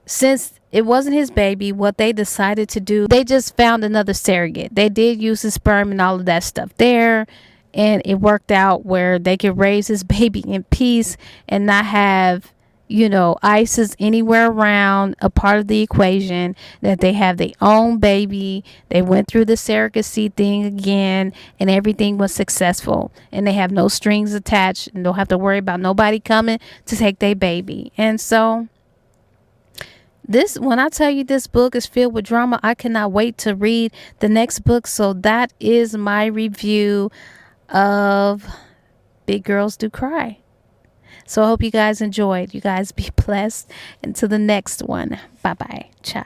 since it wasn't his baby, what they decided to do, they just found another surrogate. They did use his sperm and all of that stuff there. And it worked out where they could raise his baby in peace and not have, ISIS anywhere around a part of the equation, that they have their own baby. They went through the surrogacy thing again and everything was successful. And they have no strings attached and don't have to worry about nobody coming to take their baby. And so when I tell you this book is filled with drama, I cannot wait to read the next book. So that is my review of Big Girls Do Cry. So I hope you guys enjoyed. You guys be blessed. Until the next one. Bye-bye. Ciao.